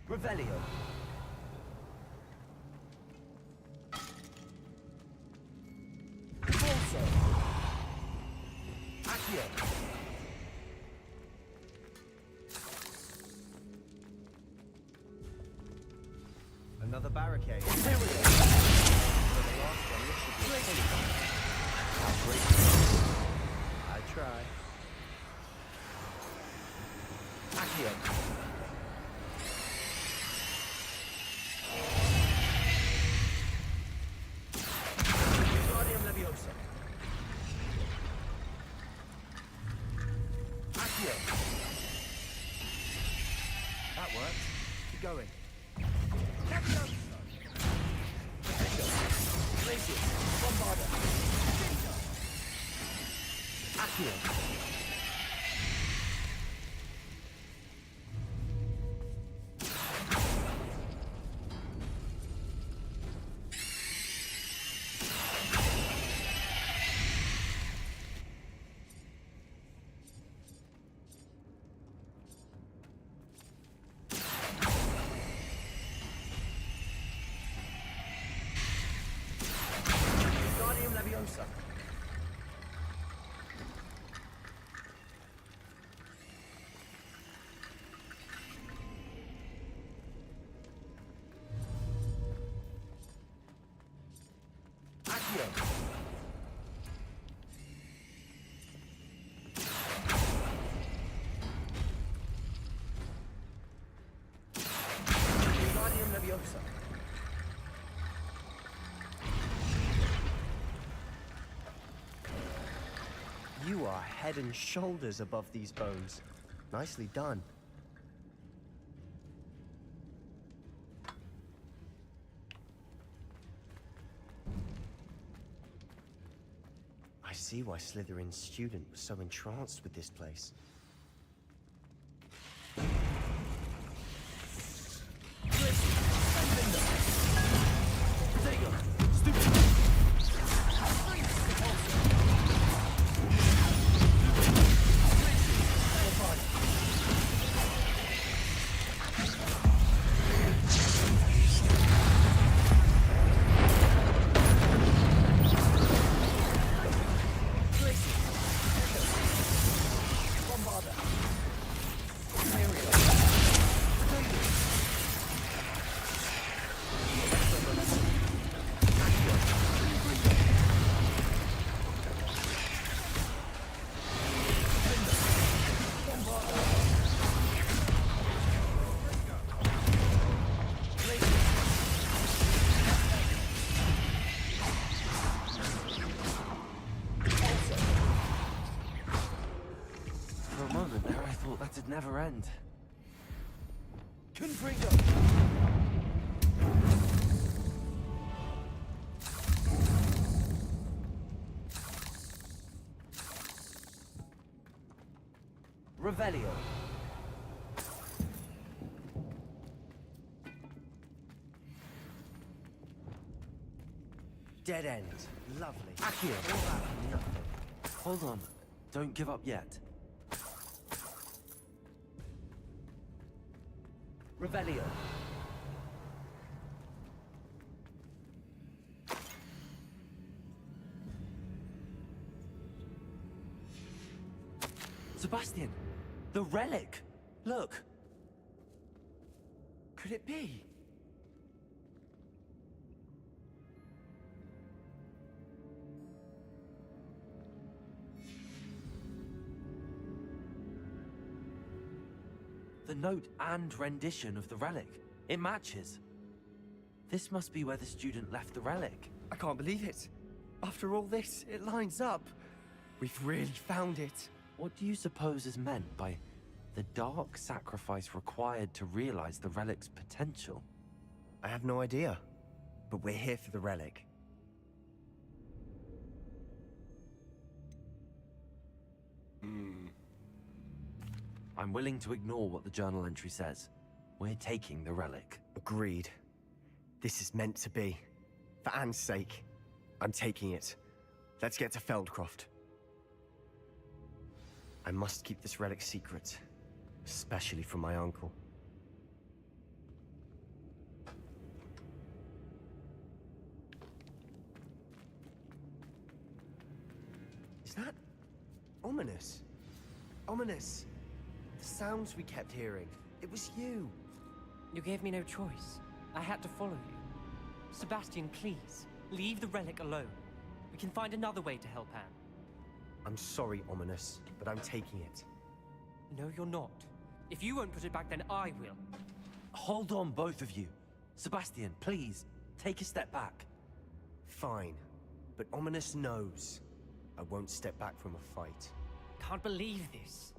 Speaker 1: Revelio. Corso. Accio. Another barricade. Imperial. For the last one, this should be a safe. How great. I try. Accio. That works. Keep going. Accio. You are head and shoulders above these bones. Nicely done. I see why Slytherin's student was so entranced with this place.
Speaker 3: That'd never end.
Speaker 1: Confringo!
Speaker 3: Revelio.
Speaker 1: Dead end. Lovely.
Speaker 3: Accio. Hold on. Don't give up yet. Revelio. Sebastian, the relic. Look. Could it be? The note and rendition of the relic. It matches. This must be where the student left the relic.
Speaker 1: I can't believe it. After all this, it lines up. We've really found it.
Speaker 3: What do you suppose is meant by the dark sacrifice required to realize the relic's potential?
Speaker 1: I have no idea, but we're here for the relic.
Speaker 3: I'm willing to ignore what the journal entry says. We're taking the relic.
Speaker 1: Agreed. This is meant to be. For Anne's sake, I'm taking it. Let's get to Feldcroft. I must keep this relic secret, especially from my uncle. Is that ominous? Ominous. The sounds we kept hearing. It was you.
Speaker 8: You gave me no choice. I had to follow you. Sebastian, please, leave the relic alone. We can find another way to help Anne.
Speaker 1: I'm sorry, Ominous, but I'm taking it.
Speaker 8: No, you're not. If you won't put it back, then I will.
Speaker 3: Hold on, both of you. Sebastian, please, take a step back.
Speaker 1: Fine, but Ominous knows I won't step back from a fight.
Speaker 8: Can't believe this.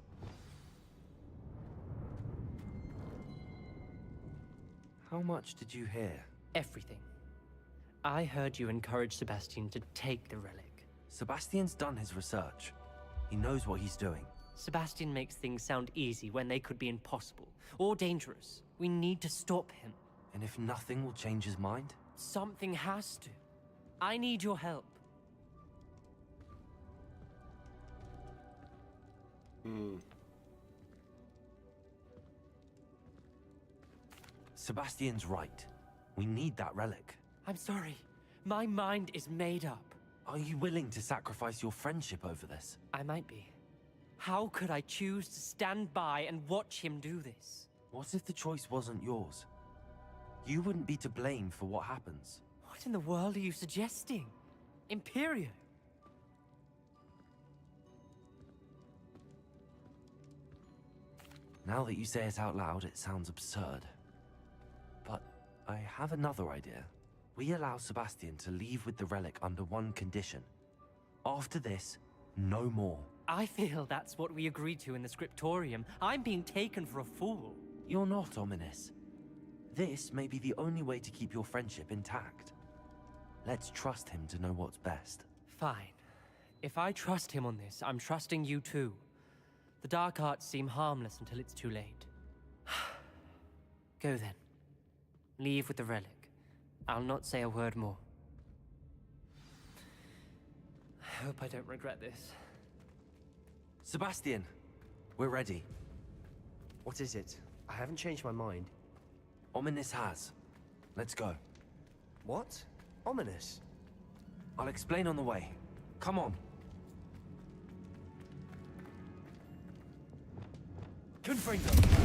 Speaker 3: How much did you hear?
Speaker 8: Everything. I heard you encourage Sebastian to take the relic.
Speaker 3: Sebastian's done his research. He knows what he's doing.
Speaker 8: Sebastian makes things sound easy when they could be impossible or dangerous. We need to stop him.
Speaker 3: And if nothing will change his mind?
Speaker 8: Something has to. I need your help.
Speaker 3: Sebastian's right. We need that relic.
Speaker 8: I'm sorry. My mind is made up.
Speaker 3: Are you willing to sacrifice your friendship over this?
Speaker 8: I might be. How could I choose to stand by and watch him do this?
Speaker 3: What if the choice wasn't yours? You wouldn't be to blame for what happens.
Speaker 8: What in the world are you suggesting? Imperio?
Speaker 3: Now that you say it out loud, it sounds absurd. But I have another idea. We allow Sebastian to leave with the relic under one condition. After this, no more.
Speaker 8: I feel that's what we agreed to in the scriptorium. I'm being taken for a fool.
Speaker 3: You're not, Ominous. This may be the only way to keep your friendship intact. Let's trust him to know what's best.
Speaker 8: Fine. If I trust him on this, I'm trusting you too. The dark arts seem harmless until it's too late. Go then. Leave with the relic. I'll not say a word more. I hope I don't regret this.
Speaker 3: Sebastian, we're ready.
Speaker 1: What is it? I haven't changed my mind.
Speaker 3: Ominous has. Let's go.
Speaker 1: What? Ominous?
Speaker 3: I'll explain on the way. Come on. Confringo!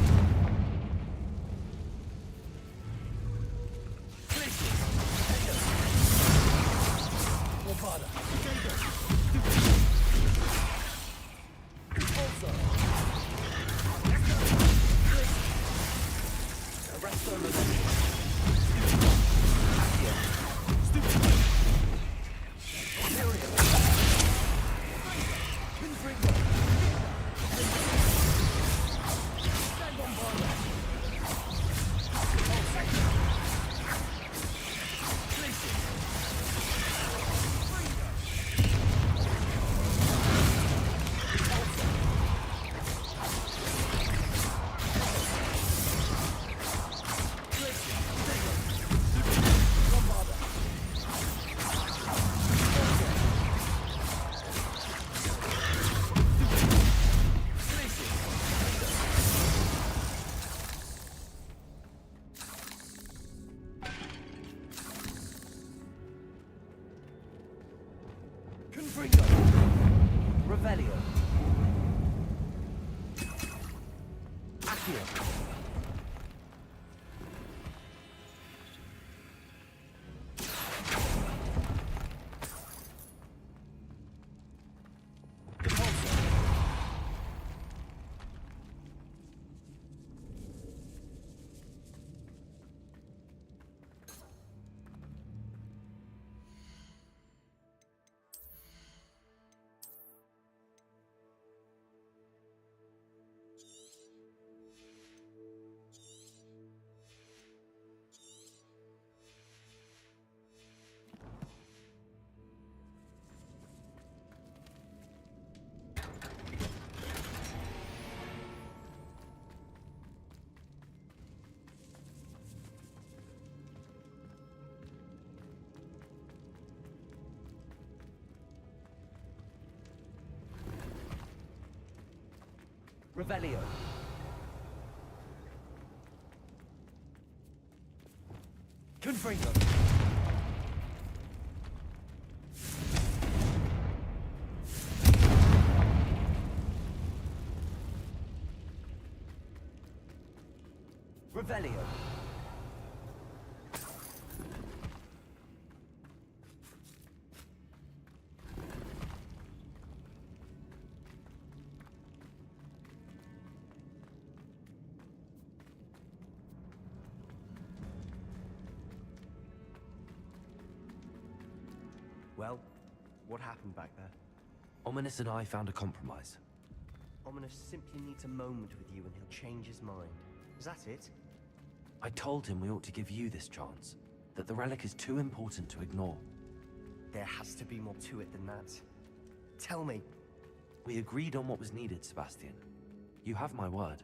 Speaker 3: Revelio. Accio. Revelio. Confringo. Revelio.
Speaker 1: Well, what happened back there?
Speaker 3: Ominous and I found a compromise.
Speaker 1: Ominous simply needs a moment with you and he'll change his mind. Is that it?
Speaker 3: I told him we ought to give you this chance, that the relic is too important to ignore.
Speaker 1: There has to be more to it than that. Tell me.
Speaker 3: We agreed on what was needed, Sebastian. You have my word.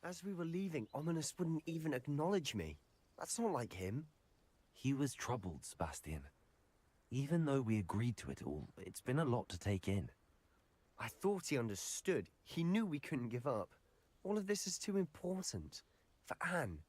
Speaker 1: As we were leaving, Ominous wouldn't even acknowledge me. That's not like him.
Speaker 3: He was troubled, Sebastian. Even though we agreed to it all, it's been a lot to take in.
Speaker 1: I thought he understood. He knew we couldn't give up. All of this is too important. For Anne.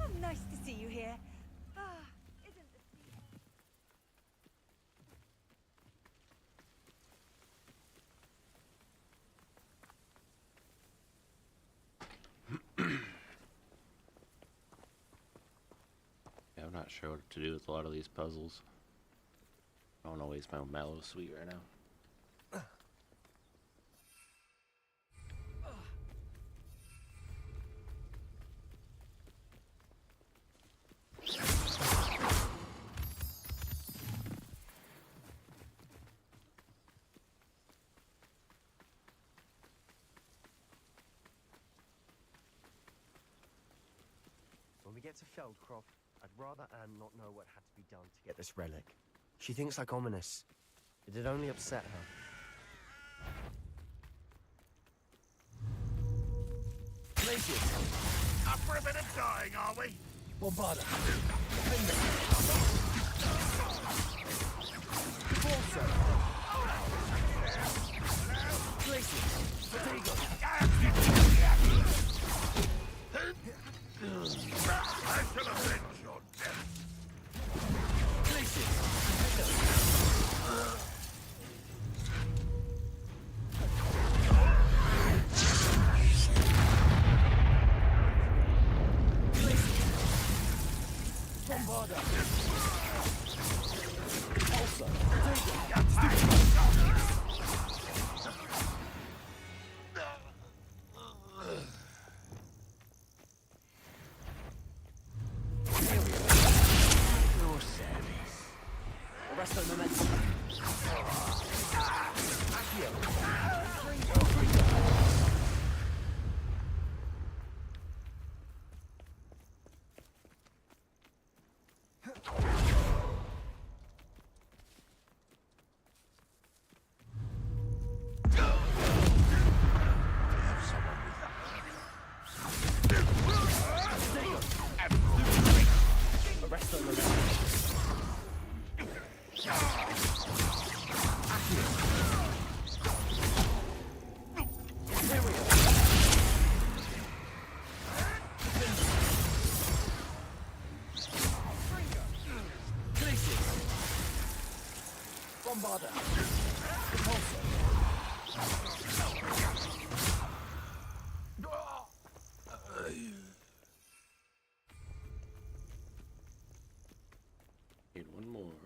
Speaker 21: Oh, nice to see you here. Ah, isn't the sea...
Speaker 17: Yeah, I'm not sure what to do with a lot of these puzzles. I don't want to waste my mallow sweet right now.
Speaker 1: When we get to Feldcroft, I'd rather Anne not know what had to be done to get this relic. She thinks like Ominous. It'd only upset her.
Speaker 4: Glacius! Up for a bit of dying, are we?
Speaker 11: Bombarda!
Speaker 4: I shall avenge your death.
Speaker 17: Need one more.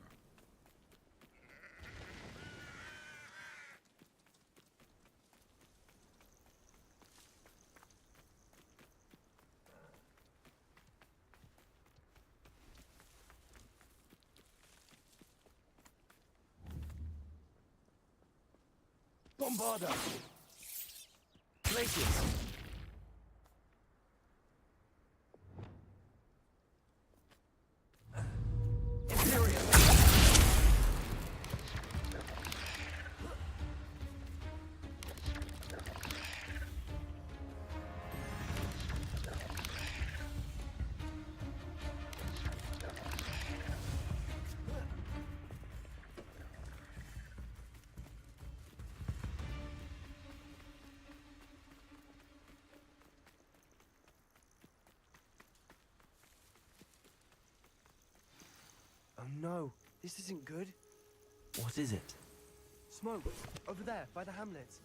Speaker 11: Bombarda! Glacius!
Speaker 1: Oh no, this isn't good.
Speaker 3: What is it?
Speaker 1: Smoke, over there, by the hamlet.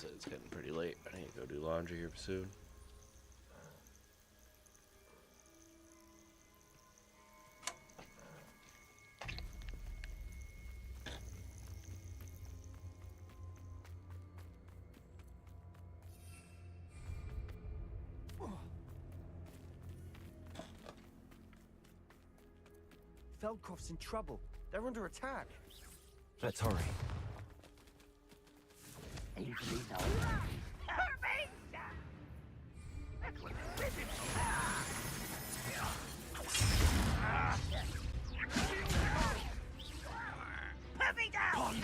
Speaker 17: It's getting pretty late. I need to go do laundry here soon.
Speaker 1: Feldcroft's in trouble. They're under attack.
Speaker 3: Let's hurry.
Speaker 2: Puppy down!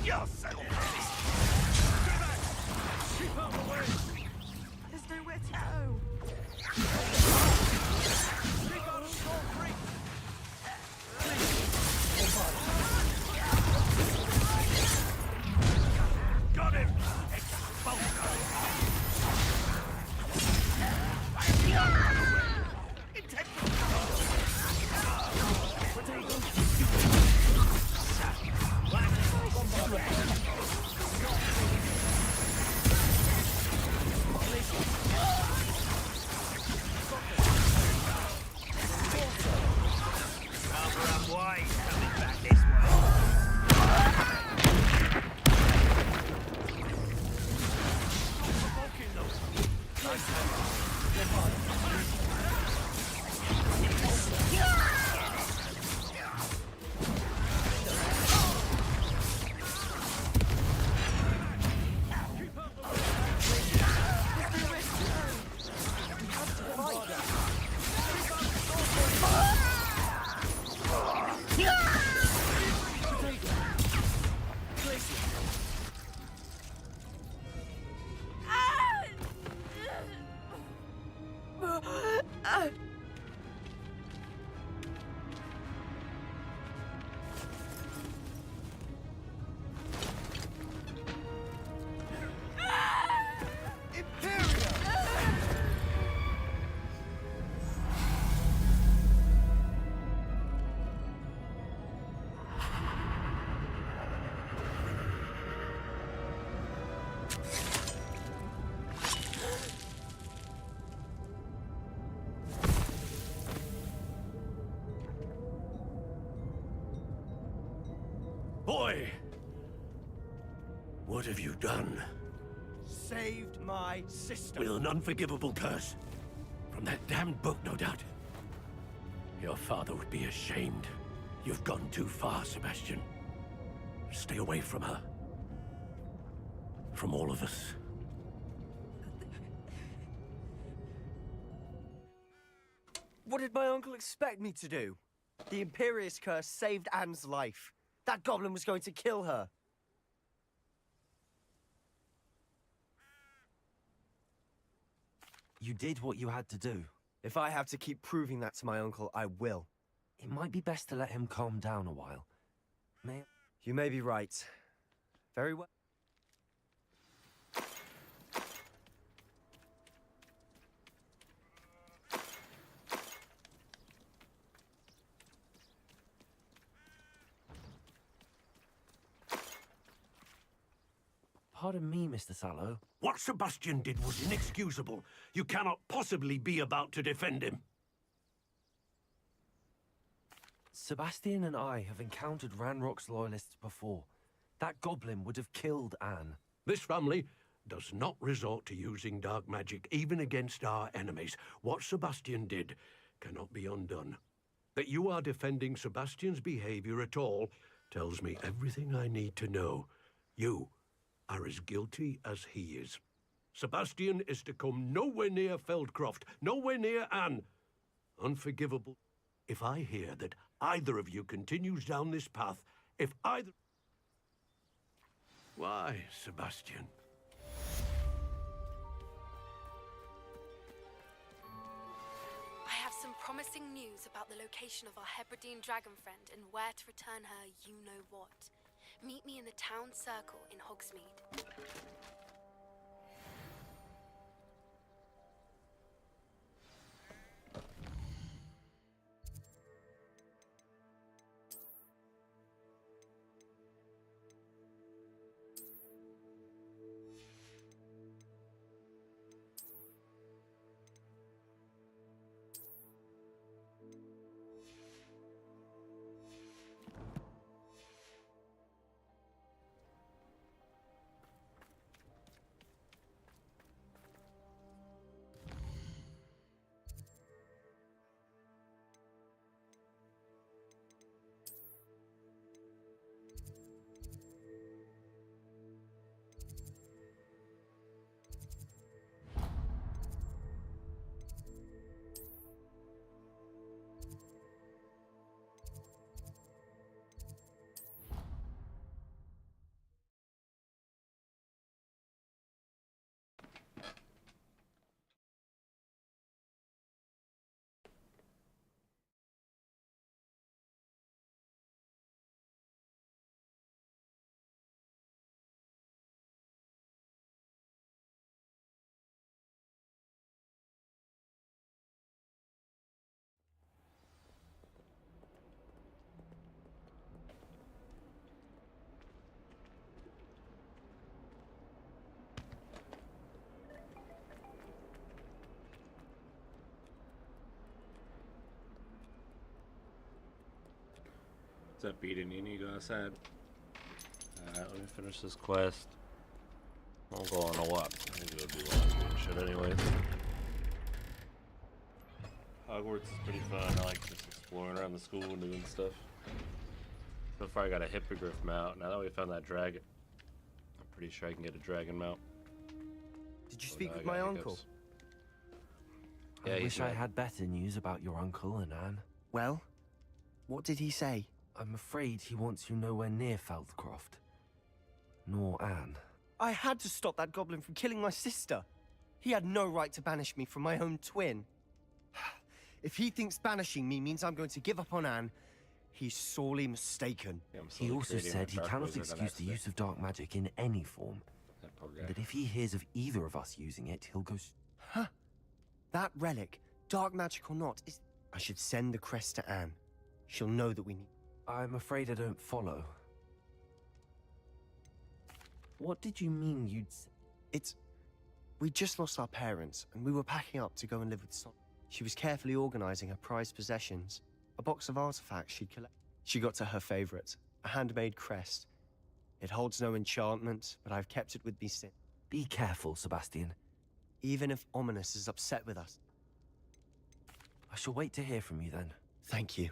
Speaker 4: You're so pissed!
Speaker 6: Keep out of the way!
Speaker 19: There's nowhere to go.
Speaker 6: Keep out of Storm Creek!
Speaker 4: Got him!
Speaker 2: Cover up wide, coming back this way.
Speaker 11: Boy! What have you done?
Speaker 1: Saved my sister.
Speaker 11: With an unforgivable curse. From that damned book, no doubt. Your father would be ashamed. You've gone too far, Sebastian. Stay away from her. From all of us.
Speaker 1: What did my uncle expect me to do? The Imperious curse saved Anne's life. That goblin was going to kill her.
Speaker 3: You did what you had to do.
Speaker 1: If I have to keep proving that to my uncle, I will.
Speaker 3: It might be best to let him calm down a while.
Speaker 1: You may be right. Very well.
Speaker 3: Pardon me, Mr. Sallow.
Speaker 11: What Sebastian did was inexcusable. You cannot possibly be about to defend him.
Speaker 3: Sebastian and I have encountered Ranrock's loyalists before. That goblin would have killed Anne.
Speaker 11: This family does not resort to using dark magic, even against our enemies. What Sebastian did cannot be undone. That you are defending Sebastian's behavior at all tells me everything I need to know. You are as guilty as he is. Sebastian is to come nowhere near Feldcroft, nowhere near Anne. Unforgivable. If I hear that either of you continues down this path, if either... Why, Sebastian?
Speaker 12: I have some promising news about the location of our Hebridean dragon friend and where to return her you-know-what. Meet me in the town circle in Hogsmeade.
Speaker 17: What's up, Eden? You need to go outside? Alright, let me finish this quest. I'll go on a walk. I need to go do laundry and shit anyways. Hogwarts is pretty fun. I like just exploring around the school and doing stuff. So far I got a hippogriff mount. Now that we found that dragon, I'm pretty sure I can get a dragon mount.
Speaker 1: Did you speak with my uncle?
Speaker 3: I
Speaker 17: Yeah,
Speaker 3: wish I had better news about your uncle and Anne.
Speaker 1: Well, what did he say?
Speaker 3: I'm afraid he wants you nowhere near Feldcroft. Nor Anne.
Speaker 1: I had to stop that goblin from killing my sister. He had no right to banish me from my own twin. If he thinks banishing me means I'm going to give up on Anne, he's sorely mistaken.
Speaker 17: Yeah,
Speaker 3: He also said he cannot excuse the use of dark magic in any form. And that if he hears of either of us using it, he'll go...
Speaker 1: Huh? That relic, dark magic or not, is... I should send the crest to Anne. She'll know that we need...
Speaker 3: I'm afraid I don't follow. What did you mean you'd...
Speaker 1: It's... We just lost our parents, and we were packing up to go and live with Son. She was carefully organizing her prized possessions, a box of artifacts she'd collect. She got to her favorite, a handmade crest. It holds no enchantment, but I've kept it with me since.
Speaker 3: Be careful, Sebastian.
Speaker 1: Even if Ominous is upset with us.
Speaker 3: I shall wait to hear from you then.
Speaker 1: Thank you.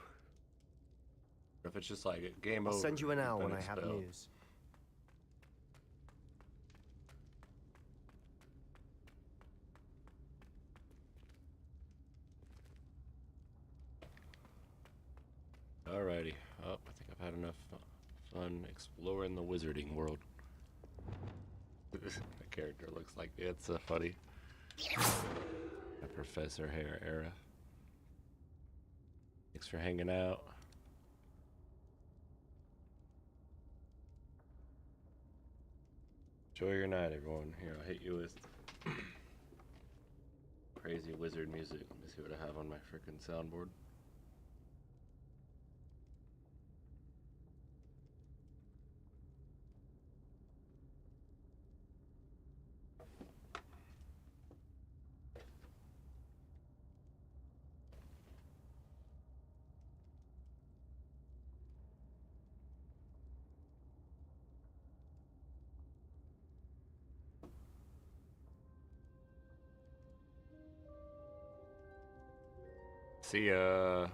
Speaker 17: If it's just like a game over,
Speaker 1: I'll send you an owl
Speaker 17: then
Speaker 1: when I
Speaker 17: it's
Speaker 1: have
Speaker 17: spelled.
Speaker 1: news.
Speaker 17: Alrighty. Oh, I think I've had enough fun exploring the wizarding world. My character looks like me. It's so funny. The Professor Hair era. Thanks for hanging out. Enjoy your night, everyone. Here, I'll hit you with crazy wizard music. Let me see what I have on my frickin' soundboard. See ya.